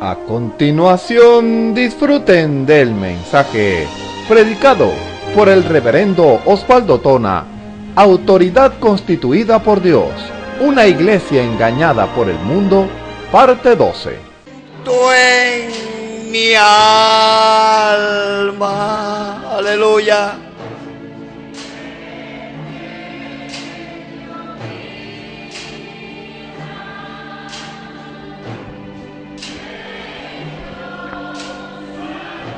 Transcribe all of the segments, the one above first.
A continuación, disfruten del mensaje predicado por el reverendo Osvaldo Tona, autoridad constituida por Dios, una iglesia engañada por el mundo, parte 12. Tú en mi alma, aleluya.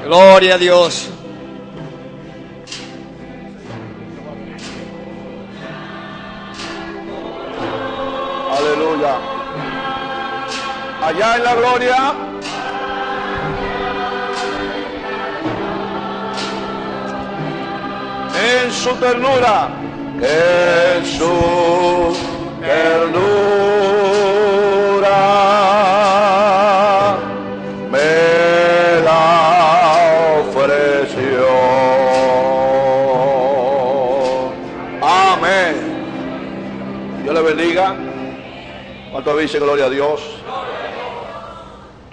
Gloria a Dios. Aleluya. Allá en la gloria. En su ternura. En su ternura. Me la ofreció. Amén. Dios le bendiga. ¿Cuánto dice gloria a Dios?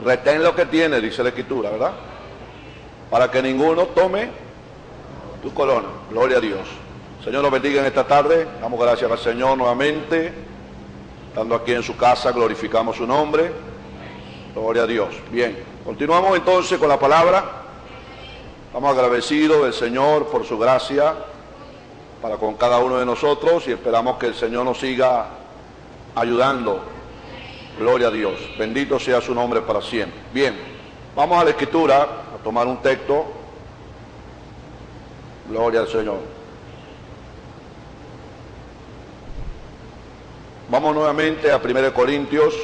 Retén lo que tiene, dice la Escritura, ¿verdad? Para que ninguno tome tu corona. Gloria a Dios. Señor nos bendiga en esta tarde. Damos gracias al Señor nuevamente. Estando aquí en su casa, glorificamos su nombre. Gloria a Dios. Bien, continuamos entonces con la palabra. Estamos agradecidos del Señor por su gracia para con cada uno de nosotros y esperamos que el Señor nos siga ayudando. Gloria a Dios. Bendito sea su nombre para siempre. Bien, vamos a la Escritura a tomar un texto. Gloria al Señor. Vamos nuevamente a 1 Corintios.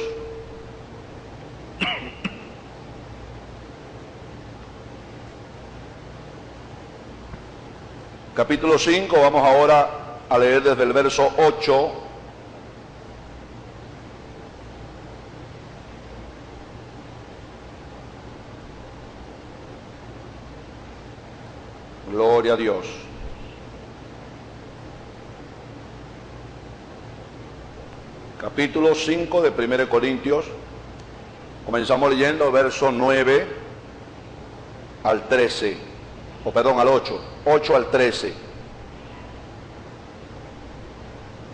Capítulo 5, vamos ahora a leer desde el verso 8. Gloria a Dios. Capítulo 5 de 1 Corintios. Comenzamos leyendo verso 9 al 13. Al 8. 8 al 13.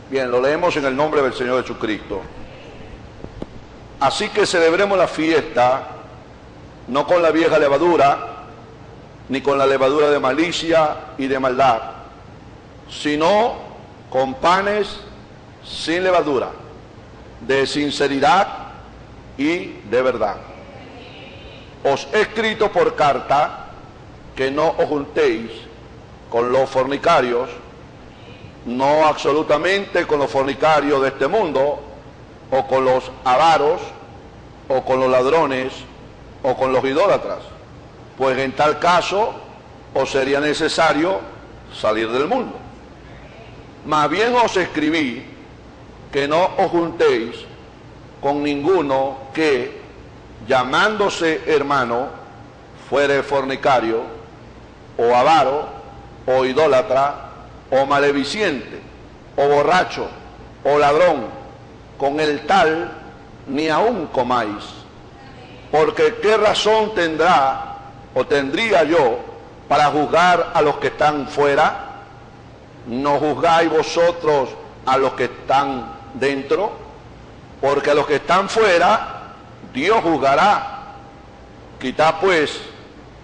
Bien, lo leemos en el nombre del Señor Jesucristo. Así que celebremos la fiesta, no con la vieja levadura, ni con la levadura de malicia y de maldad, sino con panes sin levadura, de sinceridad y de verdad. Os he escrito por carta que no os juntéis con los fornicarios, no absolutamente con los fornicarios de este mundo, o con los avaros, o con los ladrones, o con los idólatras, pues en tal caso os sería necesario salir del mundo. Más bien os escribí que no os juntéis con ninguno que, llamándose hermano, fuere fornicario, o avaro, o idólatra, o malediciente, o borracho, o ladrón, con el tal ni aun comáis. Porque qué razón tendría yo para juzgar a los que están fuera? ¿No juzgáis vosotros a los que están dentro? Porque a los que están fuera Dios juzgará. Quitad pues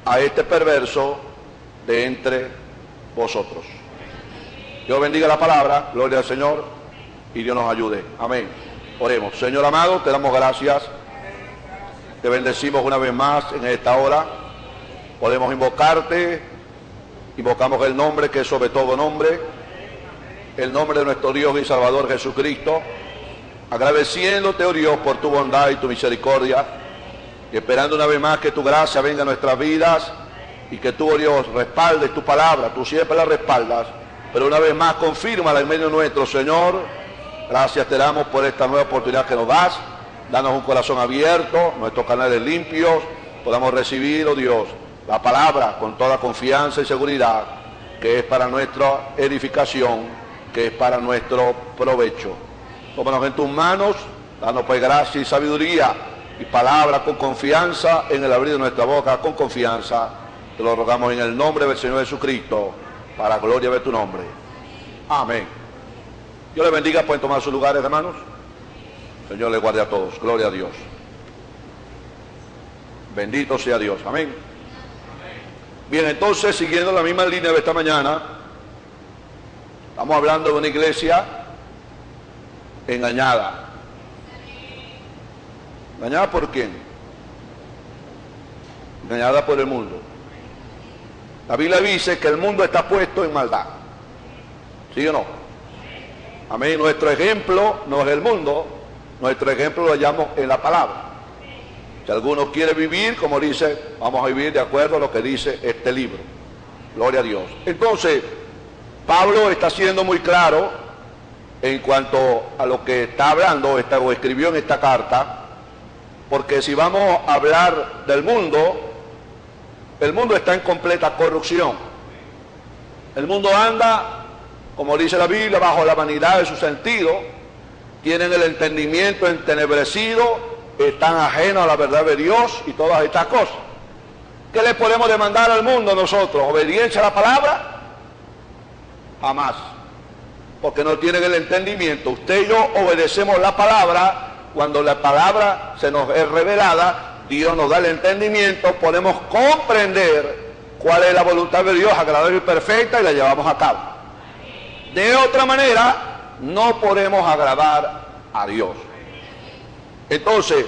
a este perverso de entre vosotros. Dios bendiga la palabra, gloria al Señor, y Dios nos ayude. Amén. Oremos. Señor amado, te damos gracias, te bendecimos una vez más en esta hora. Podemos invocarte, invocamos el nombre que es sobre todo nombre, el nombre de nuestro Dios y Salvador Jesucristo, agradeciéndote, oh Dios, por tu bondad y tu misericordia, y esperando una vez más que tu gracia venga a nuestras vidas, y que tú, oh Dios, respaldes tu palabra. Tú siempre la respaldas, pero una vez más confírmala en medio nuestro, Señor. Gracias te damos por esta nueva oportunidad que nos das. Danos un corazón abierto, nuestros canales limpios, podamos recibir, oh Dios, la palabra con toda confianza y seguridad, que es para nuestra edificación, que es para nuestro provecho. Tómanos en tus manos, danos pues gracia y sabiduría, y palabra con confianza en el abrir de nuestra boca, con confianza. Te lo rogamos en el nombre del Señor Jesucristo, para gloria de tu nombre. Amén. Dios les bendiga. Pueden tomar sus lugares, hermanos. Señor les guarde a todos. Gloria a Dios. Bendito sea Dios. Amén. Bien, entonces, siguiendo la misma línea de esta mañana, estamos hablando de una iglesia engañada. ¿Engañada por quién? Engañada por el mundo. La Biblia dice que el mundo está puesto en maldad. ¿Sí o no? Amén. Nuestro ejemplo no es el mundo, nuestro ejemplo lo hallamos en la palabra. Si alguno quiere vivir, como dice, vamos a vivir de acuerdo a lo que dice este libro. Gloria a Dios. Entonces, Pablo está siendo muy claro en cuanto a lo que está hablando o escribió en esta carta, porque si vamos a hablar del mundo, el mundo está en completa corrupción. El mundo anda, como dice la Biblia, bajo la vanidad de su sentido, tienen el entendimiento entenebrecido, están ajenos a la verdad de Dios y todas estas cosas. ¿Qué le podemos demandar al mundo nosotros? ¿Obediencia a la palabra? Jamás. Porque no tienen el entendimiento. Usted y yo obedecemos la palabra. Cuando la palabra se nos es revelada, Dios nos da el entendimiento, podemos comprender cuál es la voluntad de Dios, agradable y perfecta, y la llevamos a cabo. De otra manera, no podemos agradar a Dios. Entonces,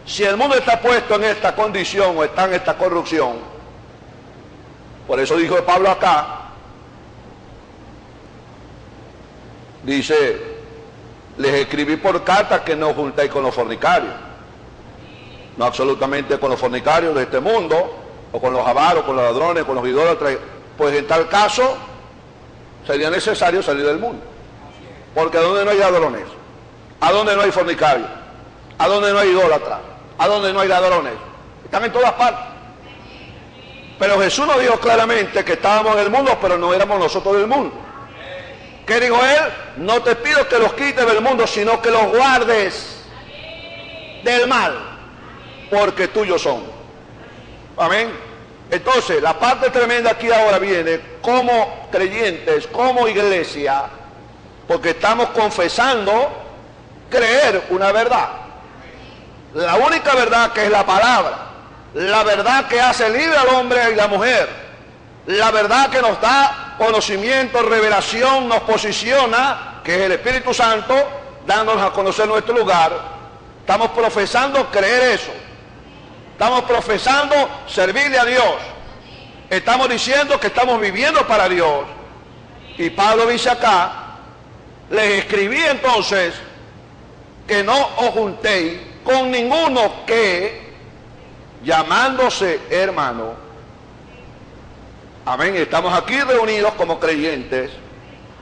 si el mundo está puesto en esta condición o está en esta corrupción, por eso dijo Pablo acá, dice, les escribí por carta que no os juntéis con los fornicarios, no absolutamente con los fornicarios de este mundo, o con los avaros, con los ladrones, con los idólatras, pues en tal caso sería necesario salir del mundo. Porque ¿a dónde no hay ladrones? ¿A dónde no hay fornicarios? ¿A dónde no hay idólatras? ¿A dónde no hay ladrones? Están en todas partes. Pero Jesús nos dijo claramente que estábamos en el mundo, pero no éramos nosotros del mundo. ¿Qué dijo él? No te pido que los quites del mundo, sino que los guardes del mal, porque tuyos son. Amén. Entonces, la parte tremenda aquí ahora viene como creyentes, como iglesia, porque estamos confesando creer una verdad. La única verdad que es la palabra, la verdad que hace libre al hombre y la mujer, la verdad que nos da conocimiento, revelación, nos posiciona, que es el Espíritu Santo, dándonos a conocer nuestro lugar. Estamos profesando creer eso. Estamos profesando servirle a Dios. Estamos diciendo que estamos viviendo para Dios. Y Pablo dice acá, les escribí entonces que no os juntéis con ninguno que, llamándose hermano, amén, estamos aquí reunidos como creyentes,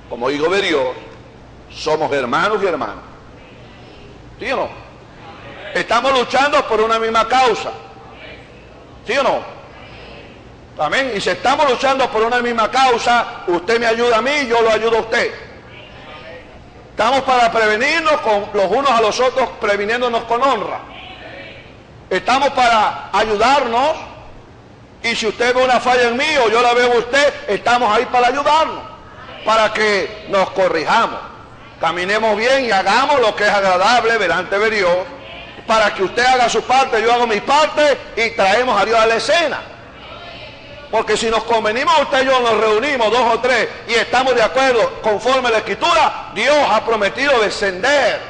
como hijos de Dios, somos hermanos y hermanas. ¿Sí o no? Estamos luchando por una misma causa. ¿Sí o no? Amén. Y si estamos luchando por una misma causa, usted me ayuda a mí, yo lo ayudo a usted. Estamos para prevenirnos con los unos a los otros, previniéndonos con honra. Estamos para ayudarnos, y si usted ve una falla en mí o yo la veo en usted, estamos ahí para ayudarnos, para que nos corrijamos, caminemos bien y hagamos lo que es agradable delante de Dios, para que usted haga su parte, yo hago mi parte y traemos a Dios a la escena. Porque si nos convenimos usted y yo, nos reunimos dos o tres y estamos de acuerdo conforme a la Escritura, Dios ha prometido descender,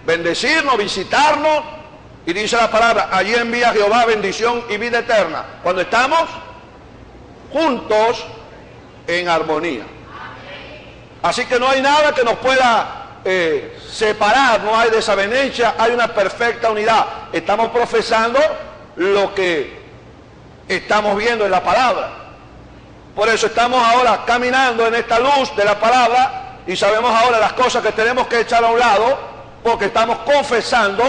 bendecirnos, visitarnos, y dice la palabra, allí envía Jehová bendición y vida eterna, cuando estamos juntos en armonía. Así que no hay nada que nos pueda separar, no hay desavenencia, hay una perfecta unidad. Estamos profesando lo que estamos viendo en la palabra. Por eso estamos ahora caminando en esta luz de la palabra y sabemos ahora las cosas que tenemos que echar a un lado, porque estamos confesando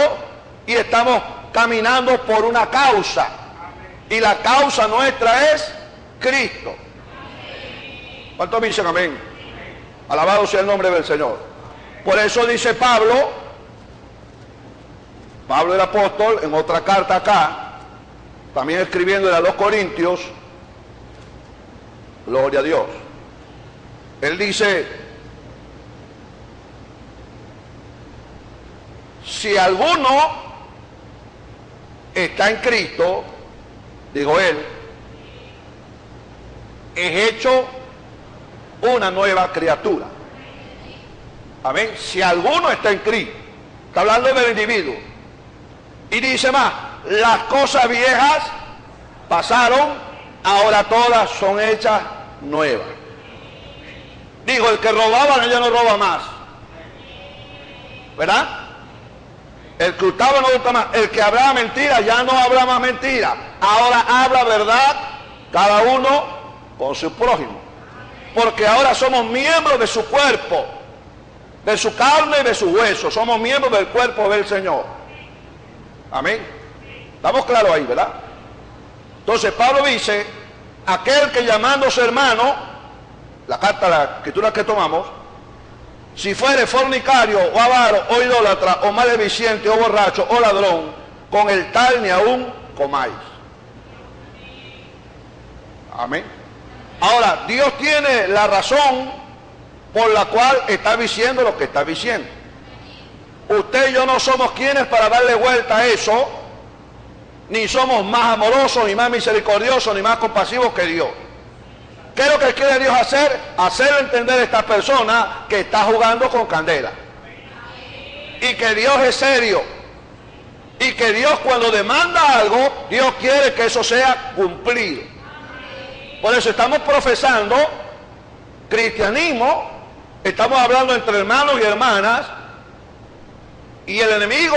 y estamos caminando por una causa. Y la causa nuestra es Cristo. ¿Cuántos me dicen amén? Alabado sea el nombre del Señor. Por eso dice Pablo, Pablo el apóstol, en otra carta acá, también escribiendo a los Corintios, gloria a Dios, él dice: si alguno está en Cristo, digo él, es hecho una nueva criatura. Amén. Si alguno está en Cristo, está hablando del individuo. Y dice más: las cosas viejas pasaron, ahora todas son hechas nuevas. Digo, el que robaba ya no roba más, ¿verdad? El que hurtaba no hurta más. El que hablaba mentira ya no habla más mentira, ahora habla verdad, cada uno con su prójimo, porque ahora somos miembros de su cuerpo, de su carne y de su hueso. Somos miembros del cuerpo del Señor. Amén. Estamos claros ahí, ¿verdad? Entonces Pablo dice: aquel que llamándose hermano, la carta, la escritura que tomamos, si fuere fornicario o avaro o idólatra o malediciente o borracho o ladrón, con el tal ni aún comáis. Amén. Ahora, Dios tiene la razón por la cual está diciendo lo que está diciendo. Usted y yo no somos quienes para darle vuelta a eso, ni somos más amorosos, ni más misericordiosos, ni más compasivos que Dios. ¿Qué es lo que quiere Dios hacer? Hacer entender a esta persona que está jugando con candela. Y que Dios es serio. Y que Dios, cuando demanda algo, Dios quiere que eso sea cumplido. Por eso estamos profesando cristianismo, estamos hablando entre hermanos y hermanas, y el enemigo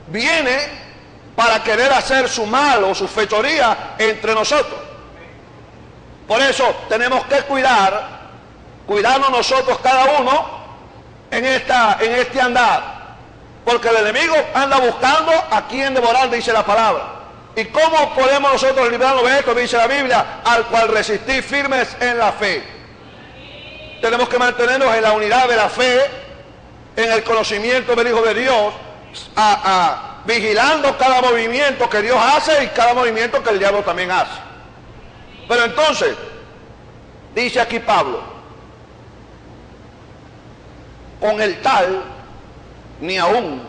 viene para querer hacer su mal o su fechoría entre nosotros. Por eso tenemos que cuidarnos nosotros cada uno en este andar, porque el enemigo anda buscando a quien devorar, dice la palabra. ¿Y cómo podemos nosotros librarnos de esto? Dice la Biblia: al cual resistir firmes en la fe. Tenemos que mantenernos en la unidad de la fe, en el conocimiento del Hijo de Dios, vigilando cada movimiento que Dios hace y cada movimiento que el diablo también hace. Pero entonces, dice aquí Pablo: con el tal ni aún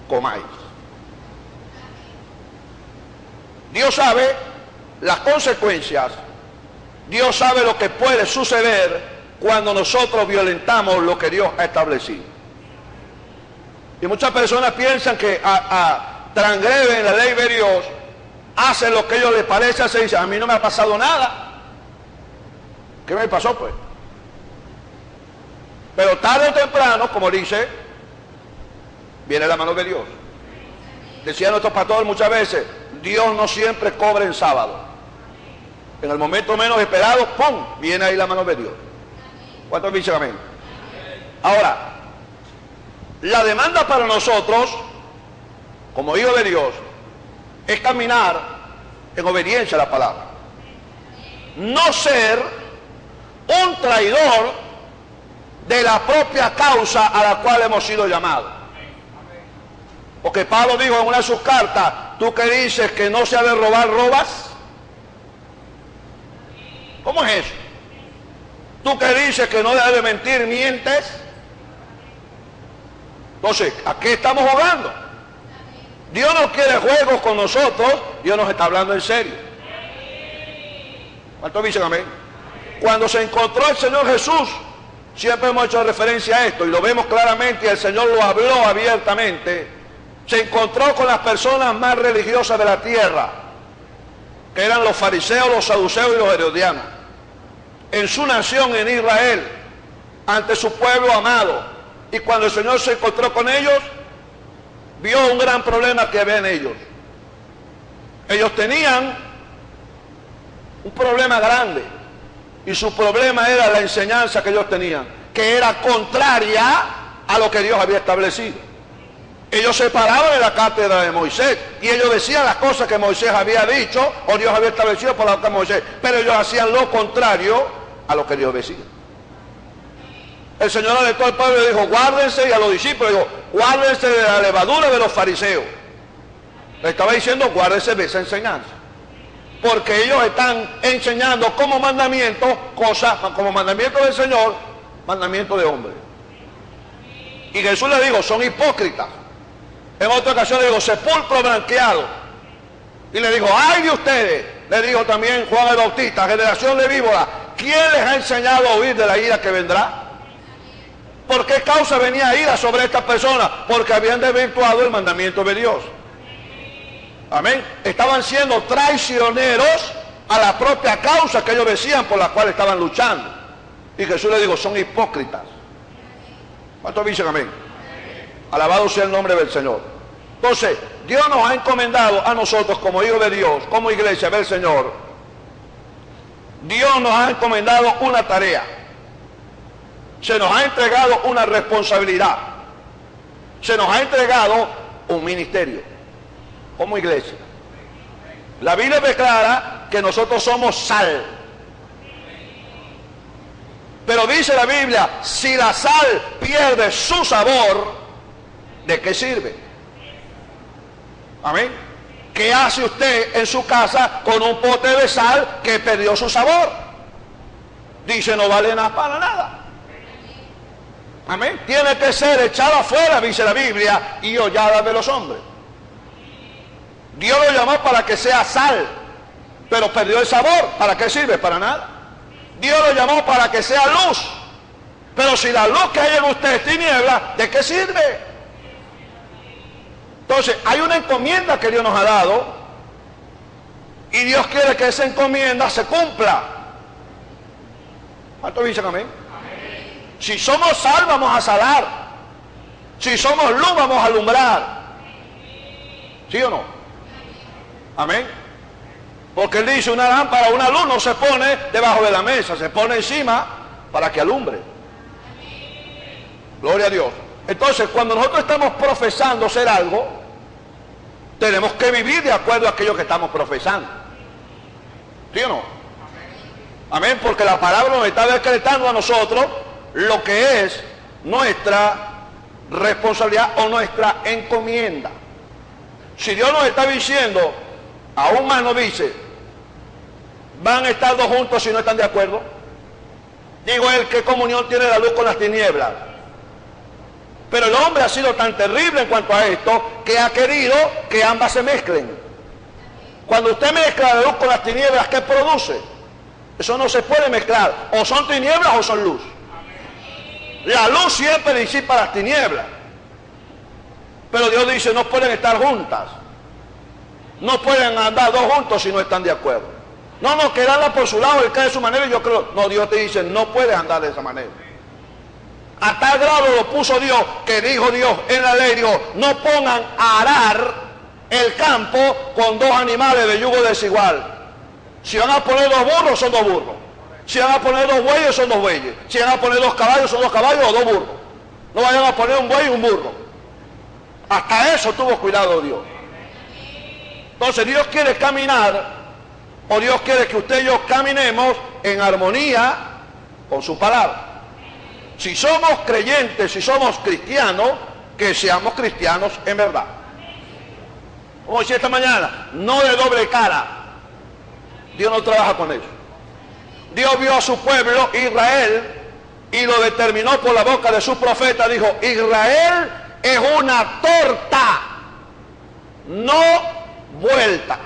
comáis. Dios sabe las consecuencias, Dios sabe lo que puede suceder cuando nosotros violentamos lo que Dios ha establecido. Y muchas personas piensan que transgreden la ley de Dios, hacen lo que a ellos les parece hacer y dicen: a mí no me ha pasado nada. ¿Qué me pasó pues? Pero tarde o temprano, como dice, viene la mano de Dios. Decía nuestro pastor muchas veces: Dios no siempre cobra en sábado. En el momento menos esperado, ¡pum!, viene ahí la mano de Dios. ¿Cuántos dicen amén? Ahora, la demanda para nosotros, como hijos de Dios, es caminar en obediencia a la palabra. No ser un traidor de la propia causa a la cual hemos sido llamados. Porque Pablo dijo en una de sus cartas: tú que dices que no se ha de robar, ¿robas? ¿Cómo es eso? Tú que dices que no debes de mentir, ¿mientes? Entonces, ¿a qué estamos jugando? Dios no quiere juegos con nosotros, Dios nos está hablando en serio. ¿Cuántos dicen amén? Cuando se encontró el Señor Jesús, siempre hemos hecho referencia a esto y lo vemos claramente, y el Señor lo habló abiertamente. Se encontró con las personas más religiosas de la tierra, que eran los fariseos, los saduceos y los herodianos, en su nación, en Israel, ante su pueblo amado. Y cuando el Señor se encontró con ellos, vio un gran problema que había en ellos. Ellos tenían un problema grande, y su problema era la enseñanza que ellos tenían, que era contraria a lo que Dios había establecido. Ellos se paraban en la cátedra de Moisés y ellos decían las cosas que Moisés había dicho o Dios había establecido por la boca de Moisés, pero ellos hacían lo contrario a lo que Dios decía. El Señor alertó al pueblo y le dijo, guárdense, y a los discípulos dijo, guárdense de la levadura de los fariseos. Le estaba diciendo, guárdense de esa enseñanza. Porque ellos están enseñando como mandamiento, cosas, como mandamiento del Señor, mandamiento de hombre. Y Jesús le dijo, son hipócritas. En otra ocasión le dijo, sepulcro blanqueado. Y le dijo, ay de ustedes, le dijo también Juan el Bautista, generación de víboras, ¿quién les ha enseñado a huir de la ira que vendrá? ¿Por qué causa venía ira sobre estas personas? Porque habían desvirtuado el mandamiento de Dios. Amén. Estaban siendo traicioneros a la propia causa que ellos decían por la cual estaban luchando. Y Jesús le dijo, son hipócritas. ¿Cuántos dicen amén? Alabado sea el nombre del Señor. Entonces, Dios nos ha encomendado a nosotros como hijos de Dios, como iglesia del Señor. Dios nos ha encomendado una tarea. Se nos ha entregado una responsabilidad. Se nos ha entregado un ministerio como iglesia. La Biblia declara que nosotros somos sal. Pero dice la Biblia, si la sal pierde su sabor, ¿de qué sirve? Amén. ¿Qué hace usted en su casa con un pote de sal que perdió su sabor? Dice, no vale nada para nada. Amén. Tiene que ser echada afuera, dice la Biblia, y hollada de los hombres. Dios lo llamó para que sea sal, pero perdió el sabor. ¿Para qué sirve? Para nada. Dios lo llamó para que sea luz, pero si la luz que hay en usted es tiniebla, ¿de qué sirve? Entonces, hay una encomienda que Dios nos ha dado, y Dios quiere que esa encomienda se cumpla. ¿Cuántos dicen amén? Si somos sal, vamos a salar. Si somos luz, vamos a alumbrar. ¿Sí o no? Amén. Porque Él dice, una lámpara, una luz no se pone debajo de la mesa, se pone encima para que alumbre. Gloria a Dios. Entonces, cuando nosotros estamos profesando ser algo, tenemos que vivir de acuerdo a aquello que estamos profesando. ¿Sí o no? Amén. Porque la palabra nos está decretando a nosotros lo que es nuestra responsabilidad o nuestra encomienda. Si Dios nos está diciendo, aún más nos dice, van a estar dos juntos si no están de acuerdo. Digo él, ¿qué comunión tiene la luz con las tinieblas? Pero el hombre ha sido tan terrible en cuanto a esto que ha querido que ambas se mezclen. Cuando usted mezcla la luz con las tinieblas, ¿qué produce? Eso no se puede mezclar. O son tinieblas o son luz. La luz siempre disipa las tinieblas. Pero Dios dice, no pueden estar juntas. No pueden andar dos juntos si no están de acuerdo. No, que anda por su lado, él cae de su manera y yo creo. No, Dios te dice, no puedes andar de esa manera. A tal grado lo puso Dios, que dijo Dios en la ley, dijo, no pongan a arar el campo con dos animales de yugo desigual. Si van a poner dos burros, son dos burros. Si van a poner dos bueyes, son dos bueyes. Si van a poner dos caballos, son dos caballos o dos burros. No vayan a poner un buey y un burro. Hasta eso tuvo cuidado Dios. Entonces Dios quiere caminar, o Dios quiere que usted y yo caminemos en armonía con su palabra. Si somos creyentes, si somos cristianos, que seamos cristianos en verdad. Como decía esta mañana, no de doble cara. Dios no trabaja con eso. Dios vio a su pueblo, Israel, y lo determinó por la boca de su profeta. Dijo, Israel es una torta, no vuelta.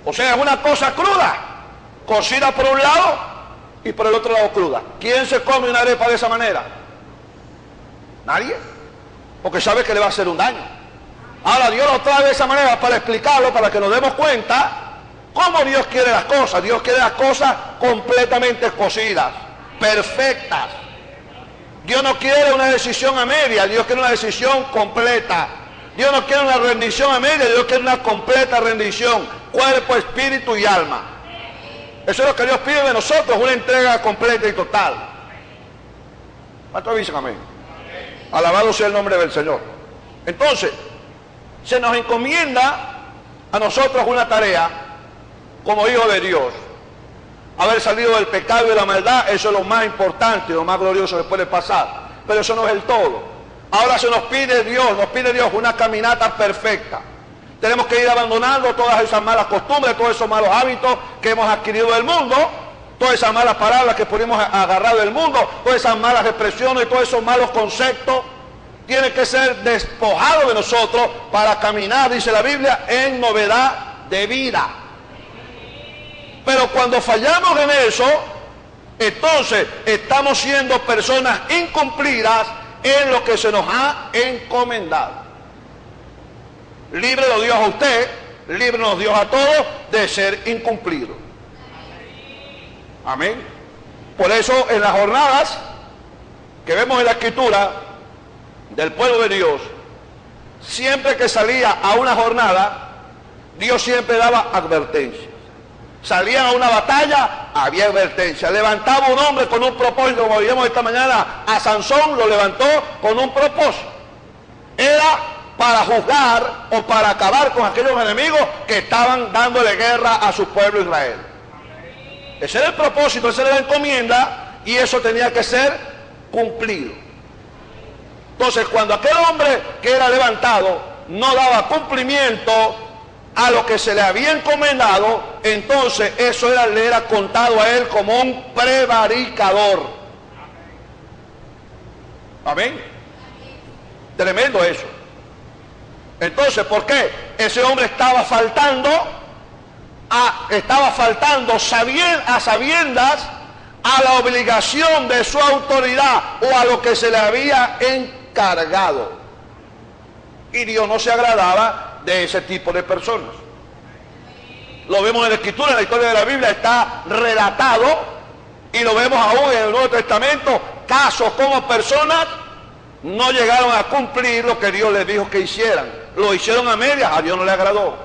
O sea, es una cosa cruda, cocida por un lado y por el otro lado cruda. ¿Quién se come una arepa de esa manera? Nadie, porque sabe que le va a hacer un daño. Ahora Dios lo trae de esa manera para explicarlo, para que nos demos cuenta cómo Dios quiere las cosas. Dios quiere las cosas completamente cocidas, perfectas. Dios no quiere una decisión a media, Dios quiere una decisión completa. Dios no quiere una rendición a media, Dios quiere una completa rendición, cuerpo, espíritu y alma. Eso es lo que Dios pide de nosotros, una entrega completa y total. ¿Cuántos dicen amén? Alabado sea el nombre del Señor. Entonces, se nos encomienda a nosotros una tarea como hijos de Dios. haber salido del pecado y de la maldad, eso es lo más importante, lo más glorioso que puede pasar. Pero eso no es el todo. Ahora nos pide Dios una caminata perfecta. Tenemos que ir abandonando todas esas malas costumbres, todos esos malos hábitos que hemos adquirido del mundo, todas esas malas palabras que ponemos agarrado del mundo, todas esas malas expresiones, todos esos malos conceptos. Tiene que ser despojado de nosotros para caminar, dice la Biblia, en novedad de vida. Pero cuando fallamos en eso, entonces estamos siendo personas incumplidas en lo que se nos ha encomendado. Líbrenos Dios a usted, líbrenos Dios a todos de ser incumplidos. Amén. Por eso en las jornadas que vemos en la Escritura del pueblo de Dios, siempre que salía a una jornada, Dios siempre daba advertencia. Salían a una batalla, había advertencia. Levantaba un hombre con un propósito, como vimos esta mañana, a Sansón lo levantó con un propósito. Era para juzgar o para acabar con aquellos enemigos que estaban dándole guerra a su pueblo Israel. Ese era el propósito, esa era la encomienda, y eso tenía que ser cumplido. Entonces, cuando aquel hombre que era levantado no daba cumplimiento a lo que se le había encomendado, entonces eso le era contado a él como un prevaricador. Amén. Tremendo eso. Entonces, ¿por qué? Ese hombre estaba faltando a sabiendas a la obligación de su autoridad o a lo que se le había encargado. Y Dios no se agradaba de ese tipo de personas. Lo vemos en la Escritura, en la historia de la Biblia está relatado, y lo vemos aún en el Nuevo Testamento, casos como personas no llegaron a cumplir lo que Dios les dijo que hicieran. Lo hicieron a medias, a Dios no le agradó.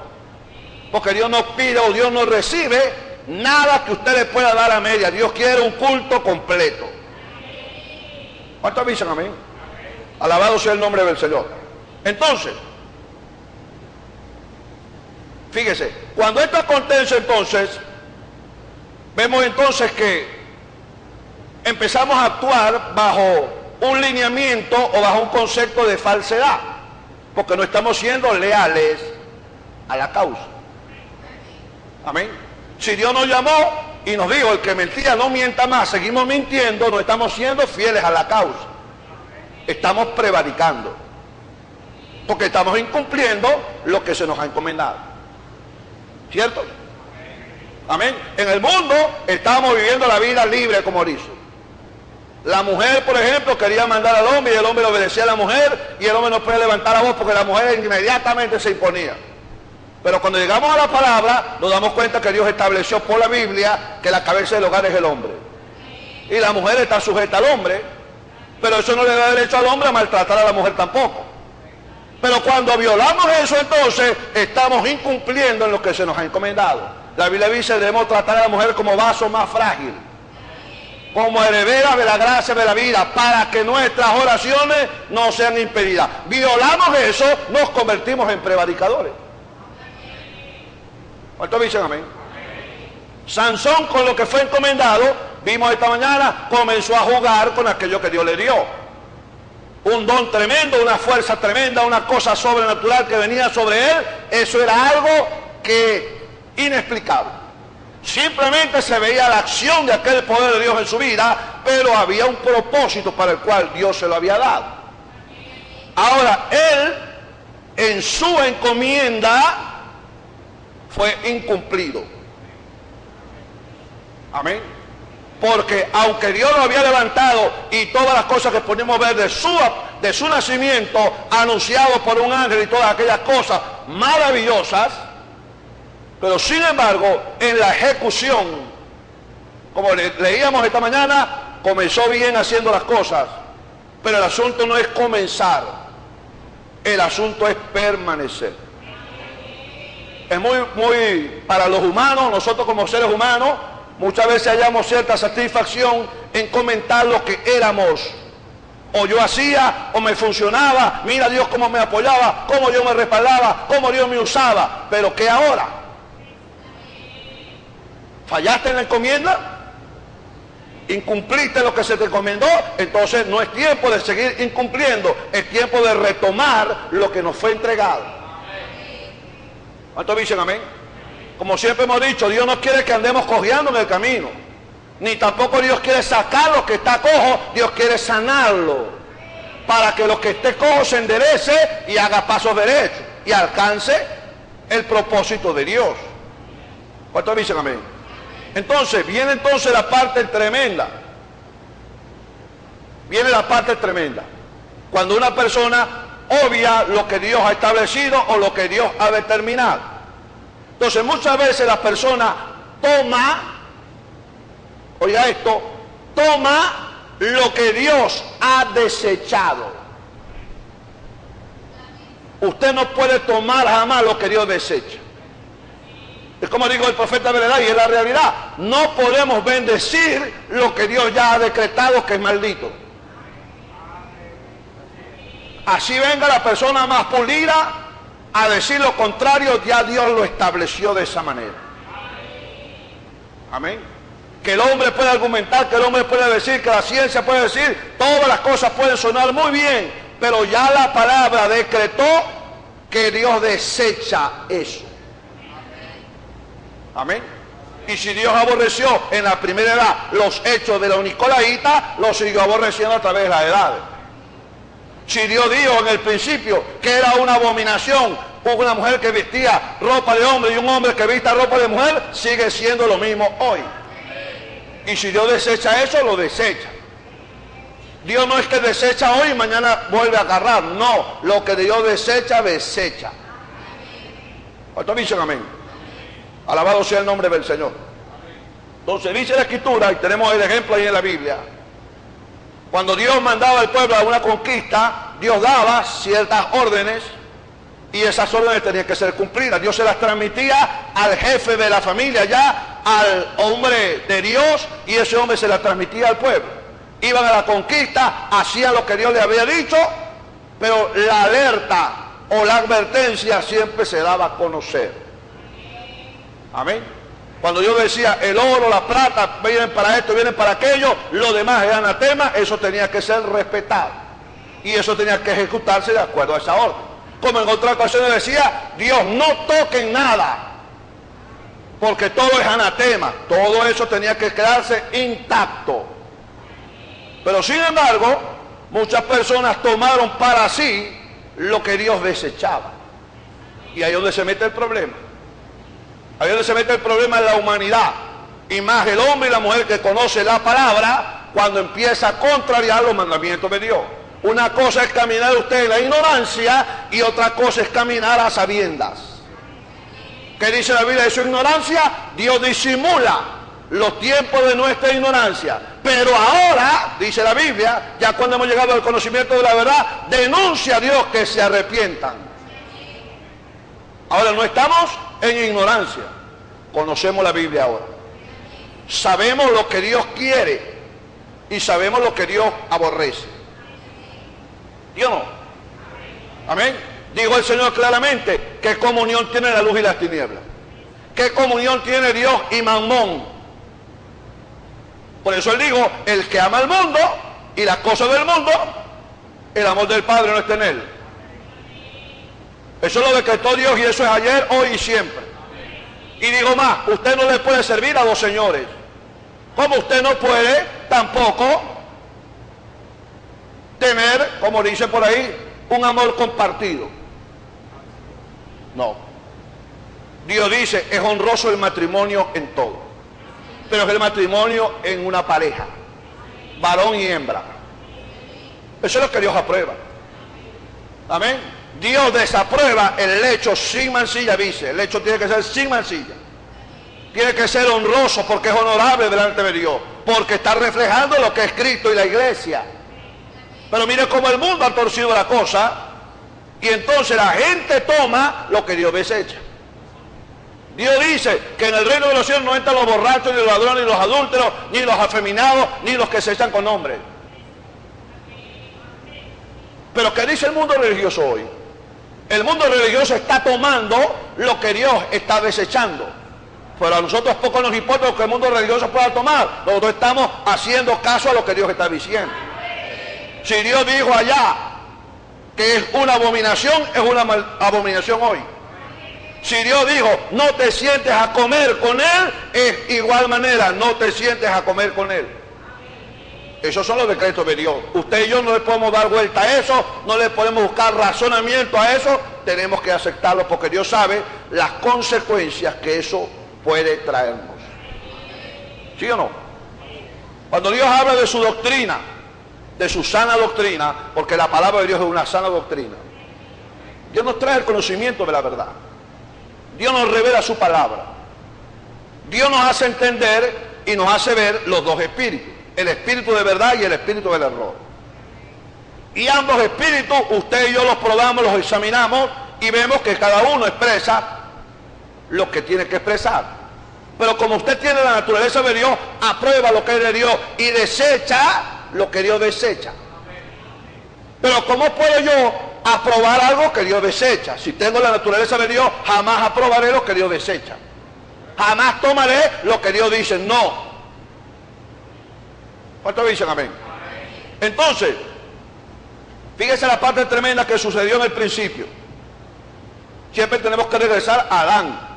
Porque Dios no pide o Dios no recibe nada que usted le pueda dar a medias. Dios quiere un culto completo. ¿Cuántos dicen amén? Alabado sea el nombre del Señor. Entonces, fíjese, cuando esto acontece, entonces, vemos entonces que empezamos a actuar bajo un lineamiento o bajo un concepto de falsedad, porque no estamos siendo leales a la causa. Amén. Si Dios nos llamó y nos dijo, el que mentía no mienta más, seguimos mintiendo, no estamos siendo fieles a la causa. Estamos prevaricando, porque estamos incumpliendo lo que se nos ha encomendado. ¿Cierto? Amén. En el mundo estábamos viviendo la vida libre como dice. La mujer, por ejemplo, quería mandar al hombre y el hombre le obedecía a la mujer, y el hombre no puede levantar la voz porque la mujer inmediatamente se imponía. Pero cuando llegamos a la palabra, nos damos cuenta que Dios estableció por la Biblia que la cabeza del hogar es el hombre. Y la mujer está sujeta al hombre, pero eso no le da derecho al hombre a maltratar a la mujer tampoco. Pero cuando violamos eso, entonces estamos incumpliendo en lo que se nos ha encomendado. La Biblia dice que debemos tratar a la mujer como vaso más frágil, como heredera de la gracia de la vida, para que nuestras oraciones no sean impedidas. Violamos eso, nos convertimos en prevaricadores. ¿Cuántos dicen amén? Sansón, con lo que fue encomendado, vimos esta mañana, comenzó a jugar con aquello que Dios le dio. Un don tremendo, una fuerza tremenda, una cosa sobrenatural que venía sobre él. Eso era algo que inexplicable. Simplemente se veía la acción de aquel poder de Dios en su vida, pero había un propósito para el cual Dios se lo había dado. Ahora, él, en su encomienda, fue incumplido. Amén. Porque aunque Dios lo había levantado y todas las cosas que podemos ver de su nacimiento, anunciado por un ángel y todas aquellas cosas maravillosas, pero sin embargo, en la ejecución, como leíamos esta mañana, comenzó bien haciendo las cosas, pero el asunto no es comenzar, el asunto es permanecer. Es muy para los humanos, nosotros como seres humanos, muchas veces hallamos cierta satisfacción en comentar lo que éramos. O yo hacía, o me funcionaba, mira Dios cómo me apoyaba, cómo Dios me respaldaba, cómo Dios me usaba. Pero ¿qué ahora? fallaste en la encomienda, incumpliste lo que se te encomendó, entonces no es tiempo de seguir incumpliendo, es tiempo de retomar lo que nos fue entregado. ¿Cuántos dicen amén? Como siempre hemos dicho, Dios no quiere que andemos cojeando en el camino, ni tampoco Dios quiere sacar lo que está cojo, Dios quiere sanarlo, para que lo que esté cojo se enderece y haga pasos derechos y alcance el propósito de Dios. ¿Cuántos dicen amén? Entonces, viene la parte tremenda. Viene la parte tremenda. Cuando una persona obvia lo que Dios ha establecido o lo que Dios ha determinado. Entonces, muchas veces la persona toma, oiga esto, toma lo que Dios ha desechado. Usted no puede tomar jamás lo que Dios desecha. Es como dijo el profeta Beledad, y es la realidad. No podemos bendecir lo que Dios ya ha decretado que es maldito. Así venga la persona más pulida a decir lo contrario, ya Dios lo estableció de esa manera. Amén. Que el hombre puede argumentar, que el hombre puede decir, que la ciencia puede decir, todas las cosas pueden sonar muy bien, pero ya la palabra decretó que Dios desecha eso. Amén. Y si Dios aborreció en la primera edad los hechos de los nicolaítas, los siguió aborreciendo a través de las edades. Si Dios dijo en el principio que era una abominación una mujer que vestía ropa de hombre y un hombre que vista ropa de mujer, sigue siendo lo mismo hoy. Y si Dios desecha eso, lo desecha. Dios no es que desecha hoy y mañana vuelve a agarrar. No, lo que Dios desecha, desecha. ¿Cuántos dicen amén? Alabado sea el nombre del Señor. Entonces dice la Escritura, y tenemos el ejemplo ahí en la Biblia, cuando Dios mandaba al pueblo a una conquista, Dios daba ciertas órdenes y esas órdenes tenían que ser cumplidas. Dios se las transmitía al jefe de la familia, ya al hombre de Dios, y ese hombre se las transmitía al pueblo. Iban a la conquista, hacían lo que Dios les había dicho, pero la alerta o la advertencia siempre se daba a conocer. Amén. Cuando Dios decía el oro, la plata, vienen para esto, vienen para aquello, lo demás es anatema, eso tenía que ser respetado. Y eso tenía que ejecutarse de acuerdo a esa orden. Como en otra ocasión decía, Dios no toquen nada, porque todo es anatema. Todo eso tenía que quedarse intacto. Pero sin embargo, muchas personas tomaron para sí lo que Dios desechaba. Y ahí es donde se mete el problema. Ahí es donde se mete el problema en la humanidad. Y más el hombre y la mujer que conoce la palabra, cuando empieza a contrariar los mandamientos de Dios. Una cosa es caminar usted en la ignorancia y otra cosa es caminar a sabiendas. ¿Qué dice la Biblia de su ignorancia? Dios disimula los tiempos de nuestra ignorancia. Pero ahora, dice la Biblia, ya cuando hemos llegado al conocimiento de la verdad, denuncia a Dios que se arrepientan. Ahora no estamos en ignorancia. Conocemos la Biblia ahora. Sabemos lo que Dios quiere y sabemos lo que Dios aborrece. ¿Sí o no? Amén. Dijo el Señor claramente, ¿qué comunión tiene la luz y las tinieblas? ¿Qué comunión tiene Dios y Mamón? Por eso Él dijo, el que ama al mundo y las cosas del mundo, el amor del Padre no está en él. Eso lo decretó Dios y eso es ayer, hoy y siempre. Y digo más, usted no le puede servir a dos señores. Como usted no puede tampoco tener, como dice por ahí, un amor compartido. No. Dios dice, es honroso el matrimonio en todo. Pero es el matrimonio en una pareja, varón y hembra. Eso es lo que Dios aprueba. Amén. Dios desaprueba el lecho sin mancilla, dice. El lecho tiene que ser sin mancilla. Tiene que ser honroso porque es honorable delante de Dios. Porque está reflejando lo que es Cristo y la iglesia. Pero mire cómo el mundo ha torcido la cosa. Y entonces la gente toma lo que Dios desecha. Dios dice que en el reino de los cielos no entran los borrachos, ni los ladrones, ni los adúlteros, ni los afeminados, ni los que se echan con hombres. Pero ¿qué dice el mundo religioso hoy? El mundo religioso está tomando lo que Dios está desechando. Pero a nosotros poco nos importa lo que el mundo religioso pueda tomar. Nosotros estamos haciendo caso a lo que Dios está diciendo. Si Dios dijo allá que es una abominación, es una abominación hoy. Si Dios dijo, no te sientes a comer con él, es igual manera, no te sientes a comer con él. Esos son los decretos de Dios. Usted y yo no le podemos dar vuelta a eso, no le podemos buscar razonamiento a eso, tenemos que aceptarlo porque Dios sabe las consecuencias que eso puede traernos. ¿Sí o no? Cuando Dios habla de su doctrina, de su sana doctrina, porque la palabra de Dios es una sana doctrina, Dios nos trae el conocimiento de la verdad. Dios nos revela su palabra. Dios nos hace entender y nos hace ver los dos espíritus, el espíritu de verdad y el espíritu del error. Y ambos espíritus, usted y yo los probamos, los examinamos y vemos que cada uno expresa lo que tiene que expresar. Pero como usted tiene la naturaleza de Dios, aprueba lo que es de Dios y desecha lo que Dios desecha. Pero ¿cómo puedo yo aprobar algo que Dios desecha? Si tengo la naturaleza de Dios, jamás aprobaré lo que Dios desecha. Jamás tomaré lo que Dios dice no. ¿Cuántos dicen amén? Entonces, fíjese la parte tremenda que sucedió en el principio. Siempre tenemos que regresar a Adán.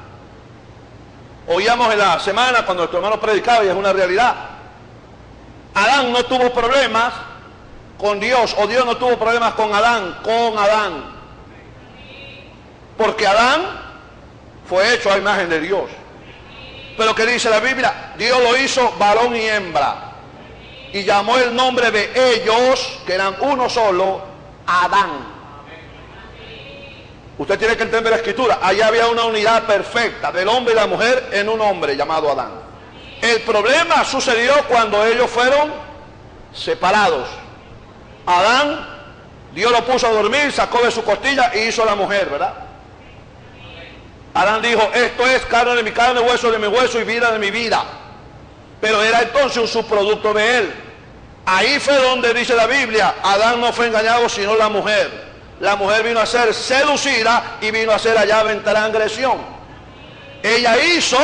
Oíamos en la semana cuando nuestro hermano predicaba y es una realidad. Adán no tuvo problemas con Dios, o Dios no tuvo problemas con Adán. Porque Adán fue hecho a imagen de Dios. Pero ¿qué dice la Biblia? Dios lo hizo varón y hembra. Y llamó el nombre de ellos, que eran uno solo, Adán. Usted tiene que entender la escritura. Allá había una unidad perfecta del hombre y la mujer en un hombre llamado Adán. El problema sucedió cuando ellos fueron separados. Adán, Dios lo puso a dormir, sacó de su costilla y hizo a la mujer, ¿verdad? Adán dijo, esto es carne de mi carne, hueso de mi hueso y vida de mi vida. Pero era entonces un subproducto de él. Ahí fue donde dice la Biblia, Adán no fue engañado sino la mujer. La mujer vino a ser seducida y vino a ser hallada en transgresión. Ella hizo,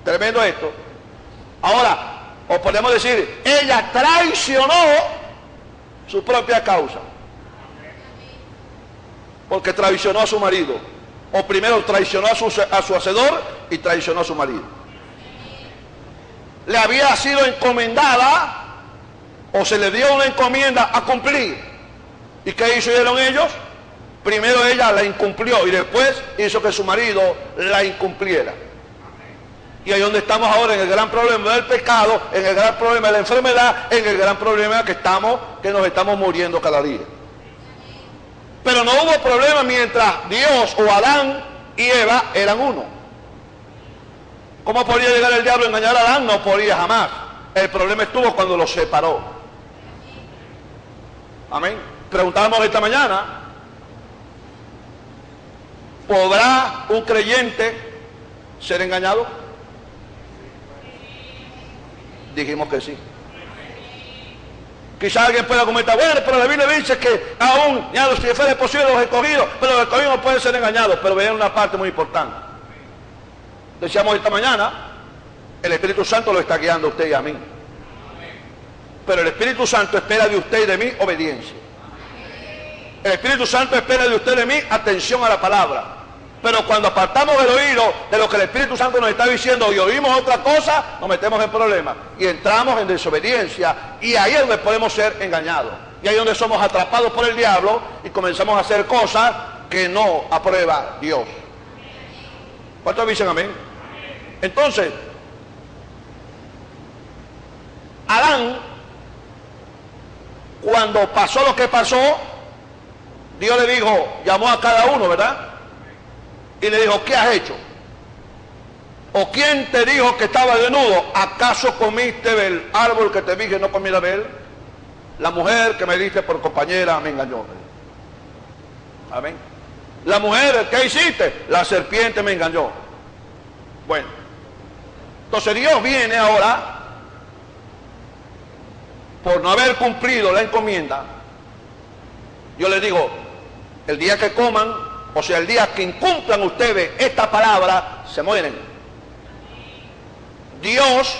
tremendo esto. Ahora, o podemos decir, ella traicionó su propia causa. Porque traicionó a su marido. O primero traicionó a su hacedor y traicionó a su marido. Le había sido encomendada o se le dio una encomienda a cumplir. ¿Y qué hicieron ellos? Primero ella la incumplió y después hizo que su marido la incumpliera. Y ahí donde estamos ahora, en el gran problema del pecado, en el gran problema de la enfermedad, en el gran problema que nos estamos muriendo cada día. Pero no hubo problema mientras Dios o Adán y Eva eran uno. ¿Cómo podía llegar el diablo a engañar a Adán? No podía jamás. El problema estuvo cuando los separó. Amén. Preguntábamos esta mañana, ¿podrá un creyente ser engañado? Dijimos que sí. Quizá alguien pueda comentar, bueno, pero la Biblia dice que aún, ya si fuera posible los escogidos, pero los escogidos no pueden ser engañados. Pero vean una parte muy importante. Decíamos esta mañana, el Espíritu Santo lo está guiando a usted y a mí. Pero el Espíritu Santo espera de usted y de mí obediencia. El Espíritu Santo espera de usted y de mí atención a la palabra. Pero cuando apartamos el oído de lo que el Espíritu Santo nos está diciendo y oímos otra cosa, nos metemos en problemas y entramos en desobediencia, y ahí es donde podemos ser engañados. Y ahí es donde somos atrapados por el diablo y comenzamos a hacer cosas que no aprueba Dios. ¿Cuántos dicen amén? Entonces, Adán, cuando pasó lo que pasó, Dios le dijo, llamó a cada uno, ¿verdad? Y le dijo, ¿qué has hecho? ¿O quién te dijo que estaba desnudo? ¿Acaso comiste del árbol que te dije no comiera de él? La mujer que me diste por compañera me engañó. Amén. La mujer, ¿qué hiciste? La serpiente me engañó. Bueno, entonces Dios viene ahora, por no haber cumplido la encomienda. Yo les digo, el día que coman, o sea, el día que incumplan ustedes esta palabra, se mueren. Dios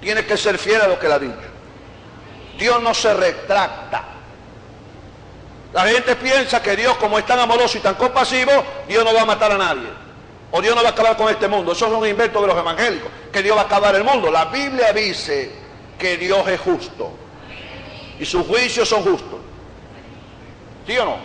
tiene que ser fiel a lo que le ha dicho. Dios no se retracta. La gente piensa que Dios, como es tan amoroso y tan compasivo, Dios no va a matar a nadie. O Dios no va a acabar con este mundo. Eso es un invento de los evangélicos, que Dios va a acabar el mundo. La Biblia dice que Dios es justo. Y sus juicios son justos. ¿Sí o no?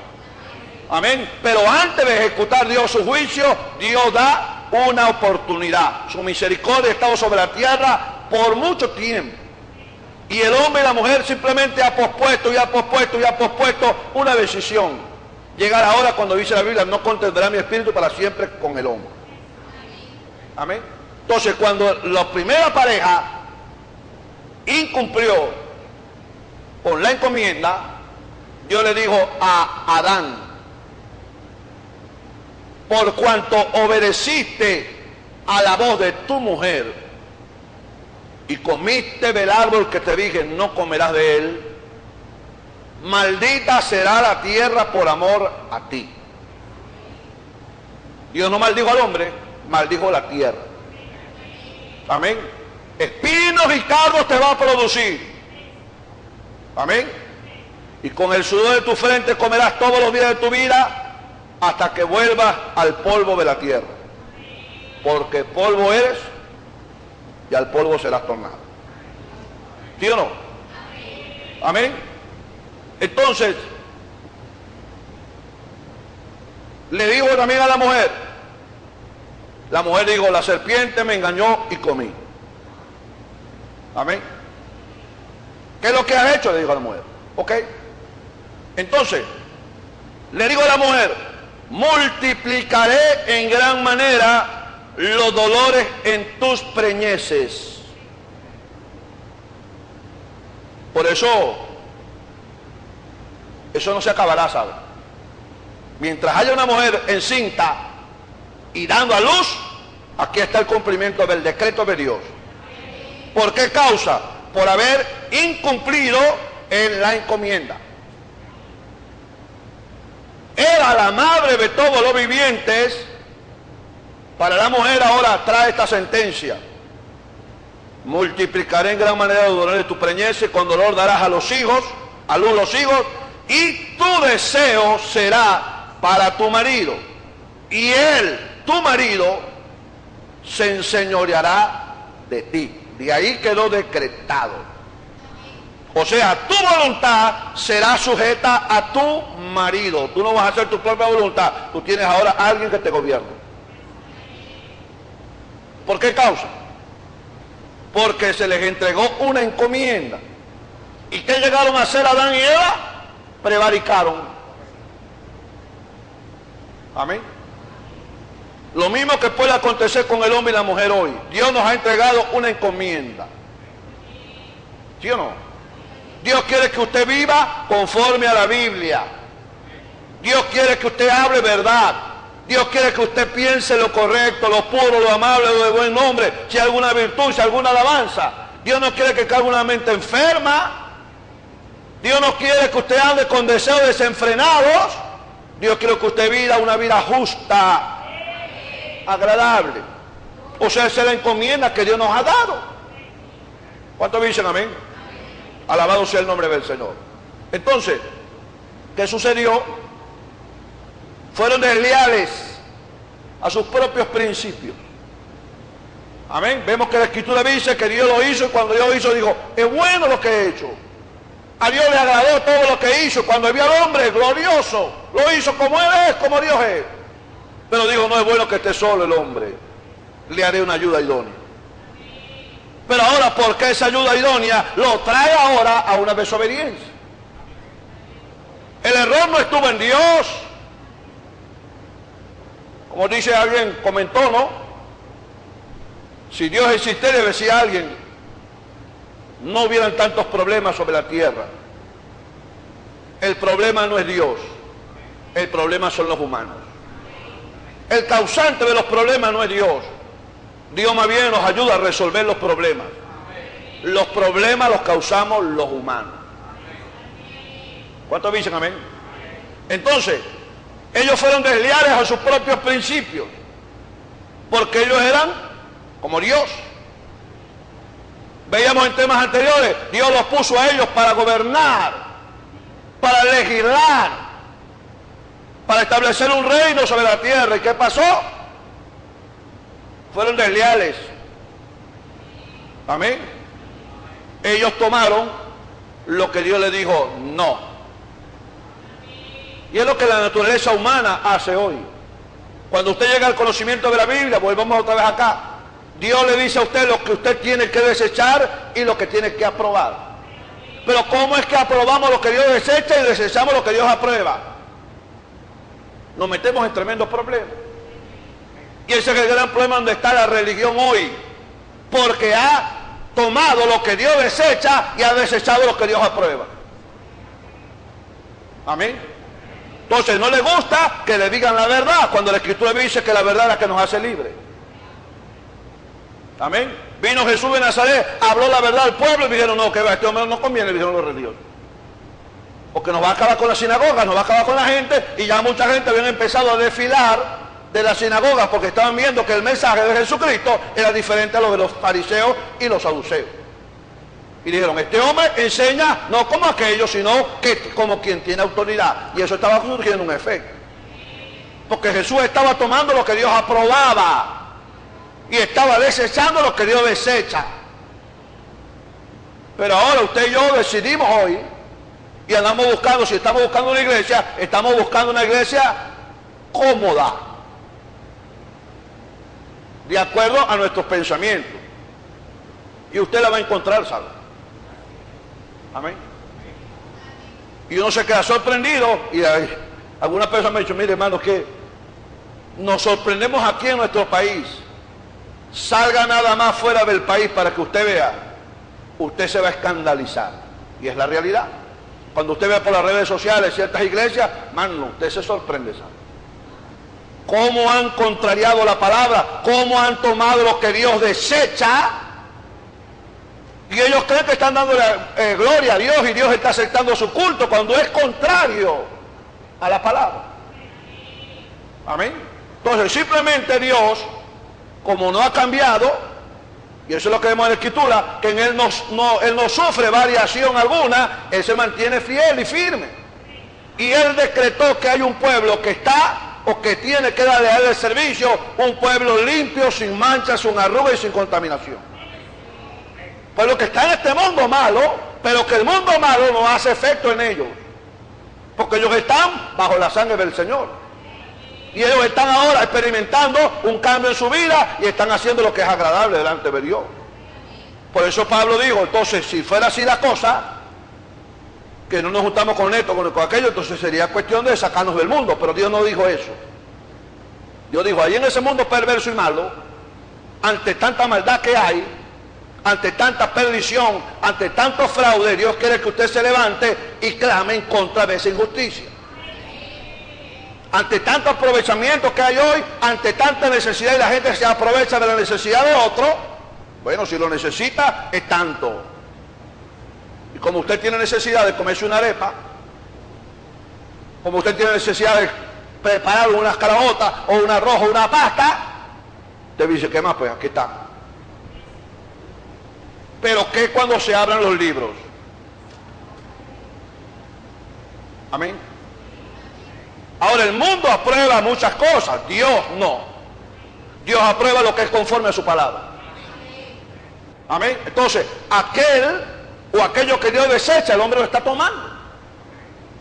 Amén. Pero antes de ejecutar Dios su juicio, Dios da una oportunidad. Su misericordia ha estado sobre la tierra por mucho tiempo. Y el hombre y la mujer simplemente ha pospuesto y ha pospuesto y ha pospuesto una decisión. Llegar ahora, cuando dice la Biblia, no contendrá mi espíritu para siempre con el hombre. Amén. Entonces, cuando la primera pareja incumplió con la encomienda, Dios le dijo a Adán: por cuanto obedeciste a la voz de tu mujer y comiste del árbol que te dije, no comerás de él, maldita será la tierra por amor a ti. Dios no maldijo al hombre, maldijo la tierra. Amén. Espinos y cardos te va a producir. Amén. Y con el sudor de tu frente comerás todos los días de tu vida hasta que vuelvas al polvo de la tierra. Porque polvo eres y al polvo serás tornado. ¿Sí o no? Amén. Entonces, le digo también a la mujer dijo: la serpiente me engañó y comí. Amén. ¿Qué es lo que has hecho? Le dijo a la mujer. Ok. Entonces, le digo a la mujer: multiplicaré en gran manera los dolores en tus preñeces. Por eso no se acabará, ¿sabe? Mientras haya una mujer encinta y dando a luz, aquí está el cumplimiento del decreto de Dios. ¿Por qué causa? Por haber incumplido en la encomienda. Era la madre de todos los vivientes. Para la mujer ahora trae esta sentencia: multiplicaré en gran manera los dolores de tu preñez, y con dolor darás a los hijos, a luz los hijos, y tu deseo será para tu marido, y él, tu marido, se enseñoreará de ti. De ahí quedó decretado. O sea, tu voluntad será sujeta a tu marido. Tú no vas a hacer tu propia voluntad. Tú tienes ahora a alguien que te gobierna. ¿Por qué causa? Porque se les entregó una encomienda. ¿Y qué llegaron a hacer Adán y Eva? Prevaricaron. Amén. Lo mismo que puede acontecer con el hombre y la mujer hoy. Dios nos ha entregado una encomienda. ¿Sí o no? Dios quiere que usted viva conforme a la Biblia. Dios quiere que usted hable verdad. Dios quiere que usted piense lo correcto, lo puro, lo amable, lo de buen nombre, si hay alguna virtud, si hay alguna alabanza. Dios no quiere que cargue una mente enferma. Dios no quiere que usted ande con deseos desenfrenados. Dios quiere que usted viva una vida justa, agradable. O sea, esa es la encomienda que Dios nos ha dado. ¿Cuántos dicen amén? Alabado sea el nombre del Señor. Entonces, ¿qué sucedió? Fueron desleales a sus propios principios. Amén. Vemos que la Escritura dice que Dios lo hizo, y cuando Dios lo hizo dijo: es bueno lo que he hecho. A Dios le agradó todo lo que hizo. Cuando vio al hombre glorioso, lo hizo como Él es, como Dios es. Pero dijo: no es bueno que esté solo el hombre, le haré una ayuda idónea. Pero ahora, ¿por qué esa ayuda idónea lo trae ahora a una desobediencia? El error no estuvo en Dios. Como dice alguien, comentó, ¿no? Si Dios existiera, decía alguien, no hubieran tantos problemas sobre la tierra. El problema no es Dios, el problema son los humanos. El causante de los problemas no es Dios. Dios más bien nos ayuda a resolver los problemas. Los problemas los causamos los humanos. ¿Cuántos dicen amén? Entonces, ellos fueron desleales a sus propios principios, porque ellos eran como Dios. Veíamos en temas anteriores, Dios los puso a ellos para gobernar, para legislar, para establecer un reino sobre la tierra. ¿Y qué pasó? Fueron desleales. Amén. Ellos tomaron lo que Dios les dijo no. Y es lo que la naturaleza humana hace hoy. Cuando usted llega al conocimiento de la Biblia, volvamos otra vez acá, Dios le dice a usted lo que usted tiene que desechar y lo que tiene que aprobar. Pero ¿cómo es que aprobamos lo que Dios desecha y desechamos lo que Dios aprueba? Nos metemos en tremendos problemas. Y ese es el gran problema donde está la religión hoy. Porque ha tomado lo que Dios desecha y ha desechado lo que Dios aprueba. Amén. Entonces no le gusta que le digan la verdad, cuando la Escritura dice que la verdad es la que nos hace libres. Amén. Vino Jesús de Nazaret, habló la verdad al pueblo y dijeron, no, que va, este hombre no conviene, dijeron los religiosos. Porque nos va a acabar con la sinagoga, nos va a acabar con la gente, y ya mucha gente habían empezado a desfilar de las sinagogas porque estaban viendo que el mensaje de Jesucristo era diferente a lo de los fariseos y los saduceos. Y dijeron, este hombre enseña no como aquellos, sino que como quien tiene autoridad. Y eso estaba surgiendo un efecto. Porque Jesús estaba tomando lo que Dios aprobaba y estaba desechando lo que Dios desecha. Pero ahora usted y yo decidimos hoy y andamos buscando, si estamos buscando una iglesia, estamos buscando una iglesia cómoda, de acuerdo a nuestros pensamientos. Y usted la va a encontrar, ¿sabe? Amén. Y uno se queda sorprendido, y algunas personas me han dicho, mire hermano, que nos sorprendemos aquí en nuestro país. Salga nada más fuera del país para que usted vea, usted se va a escandalizar. Y es la realidad. Cuando usted ve por las redes sociales ciertas iglesias, mano, usted se sorprende, ¿sabe? Cómo han contrariado la palabra, cómo han tomado lo que Dios desecha, y ellos creen que están dando gloria a Dios y Dios está aceptando su culto cuando es contrario a la palabra. Amén. Entonces simplemente Dios, como no ha cambiado, y eso es lo que vemos en la Escritura, que en Él no sufre variación alguna, Él se mantiene fiel y firme. Y Él decretó que hay un pueblo que está o que tiene que darle a Él el servicio, un pueblo limpio, sin manchas, sin arrugas y sin contaminación. Pueblo que está en este mundo malo, pero que el mundo malo no hace efecto en ellos, porque ellos están bajo la sangre del Señor. Y ellos están ahora experimentando un cambio en su vida y están haciendo lo que es agradable delante de Dios. Por eso Pablo dijo, entonces si fuera así la cosa, que no nos juntamos con esto, con aquello, entonces sería cuestión de sacarnos del mundo. Pero Dios no dijo eso. Dios dijo, ahí en ese mundo perverso y malo, ante tanta maldad que hay, ante tanta perdición, ante tanto fraude, Dios quiere que usted se levante y clame en contra de esa injusticia. Ante tanto aprovechamiento que hay hoy, ante tanta necesidad y la gente se aprovecha de la necesidad de otro, bueno, si lo necesita, es tanto. Y como usted tiene necesidad de comerse una arepa, como usted tiene necesidad de preparar unas caraotas o un arroz o una pasta, usted dice, ¿qué más? Pues aquí está. Pero ¿qué cuando se abran los libros? Amén. Ahora el mundo aprueba muchas cosas, Dios no. Dios aprueba lo que es conforme a su palabra. Amén. Entonces, aquel o aquello que Dios desecha, el hombre lo está tomando.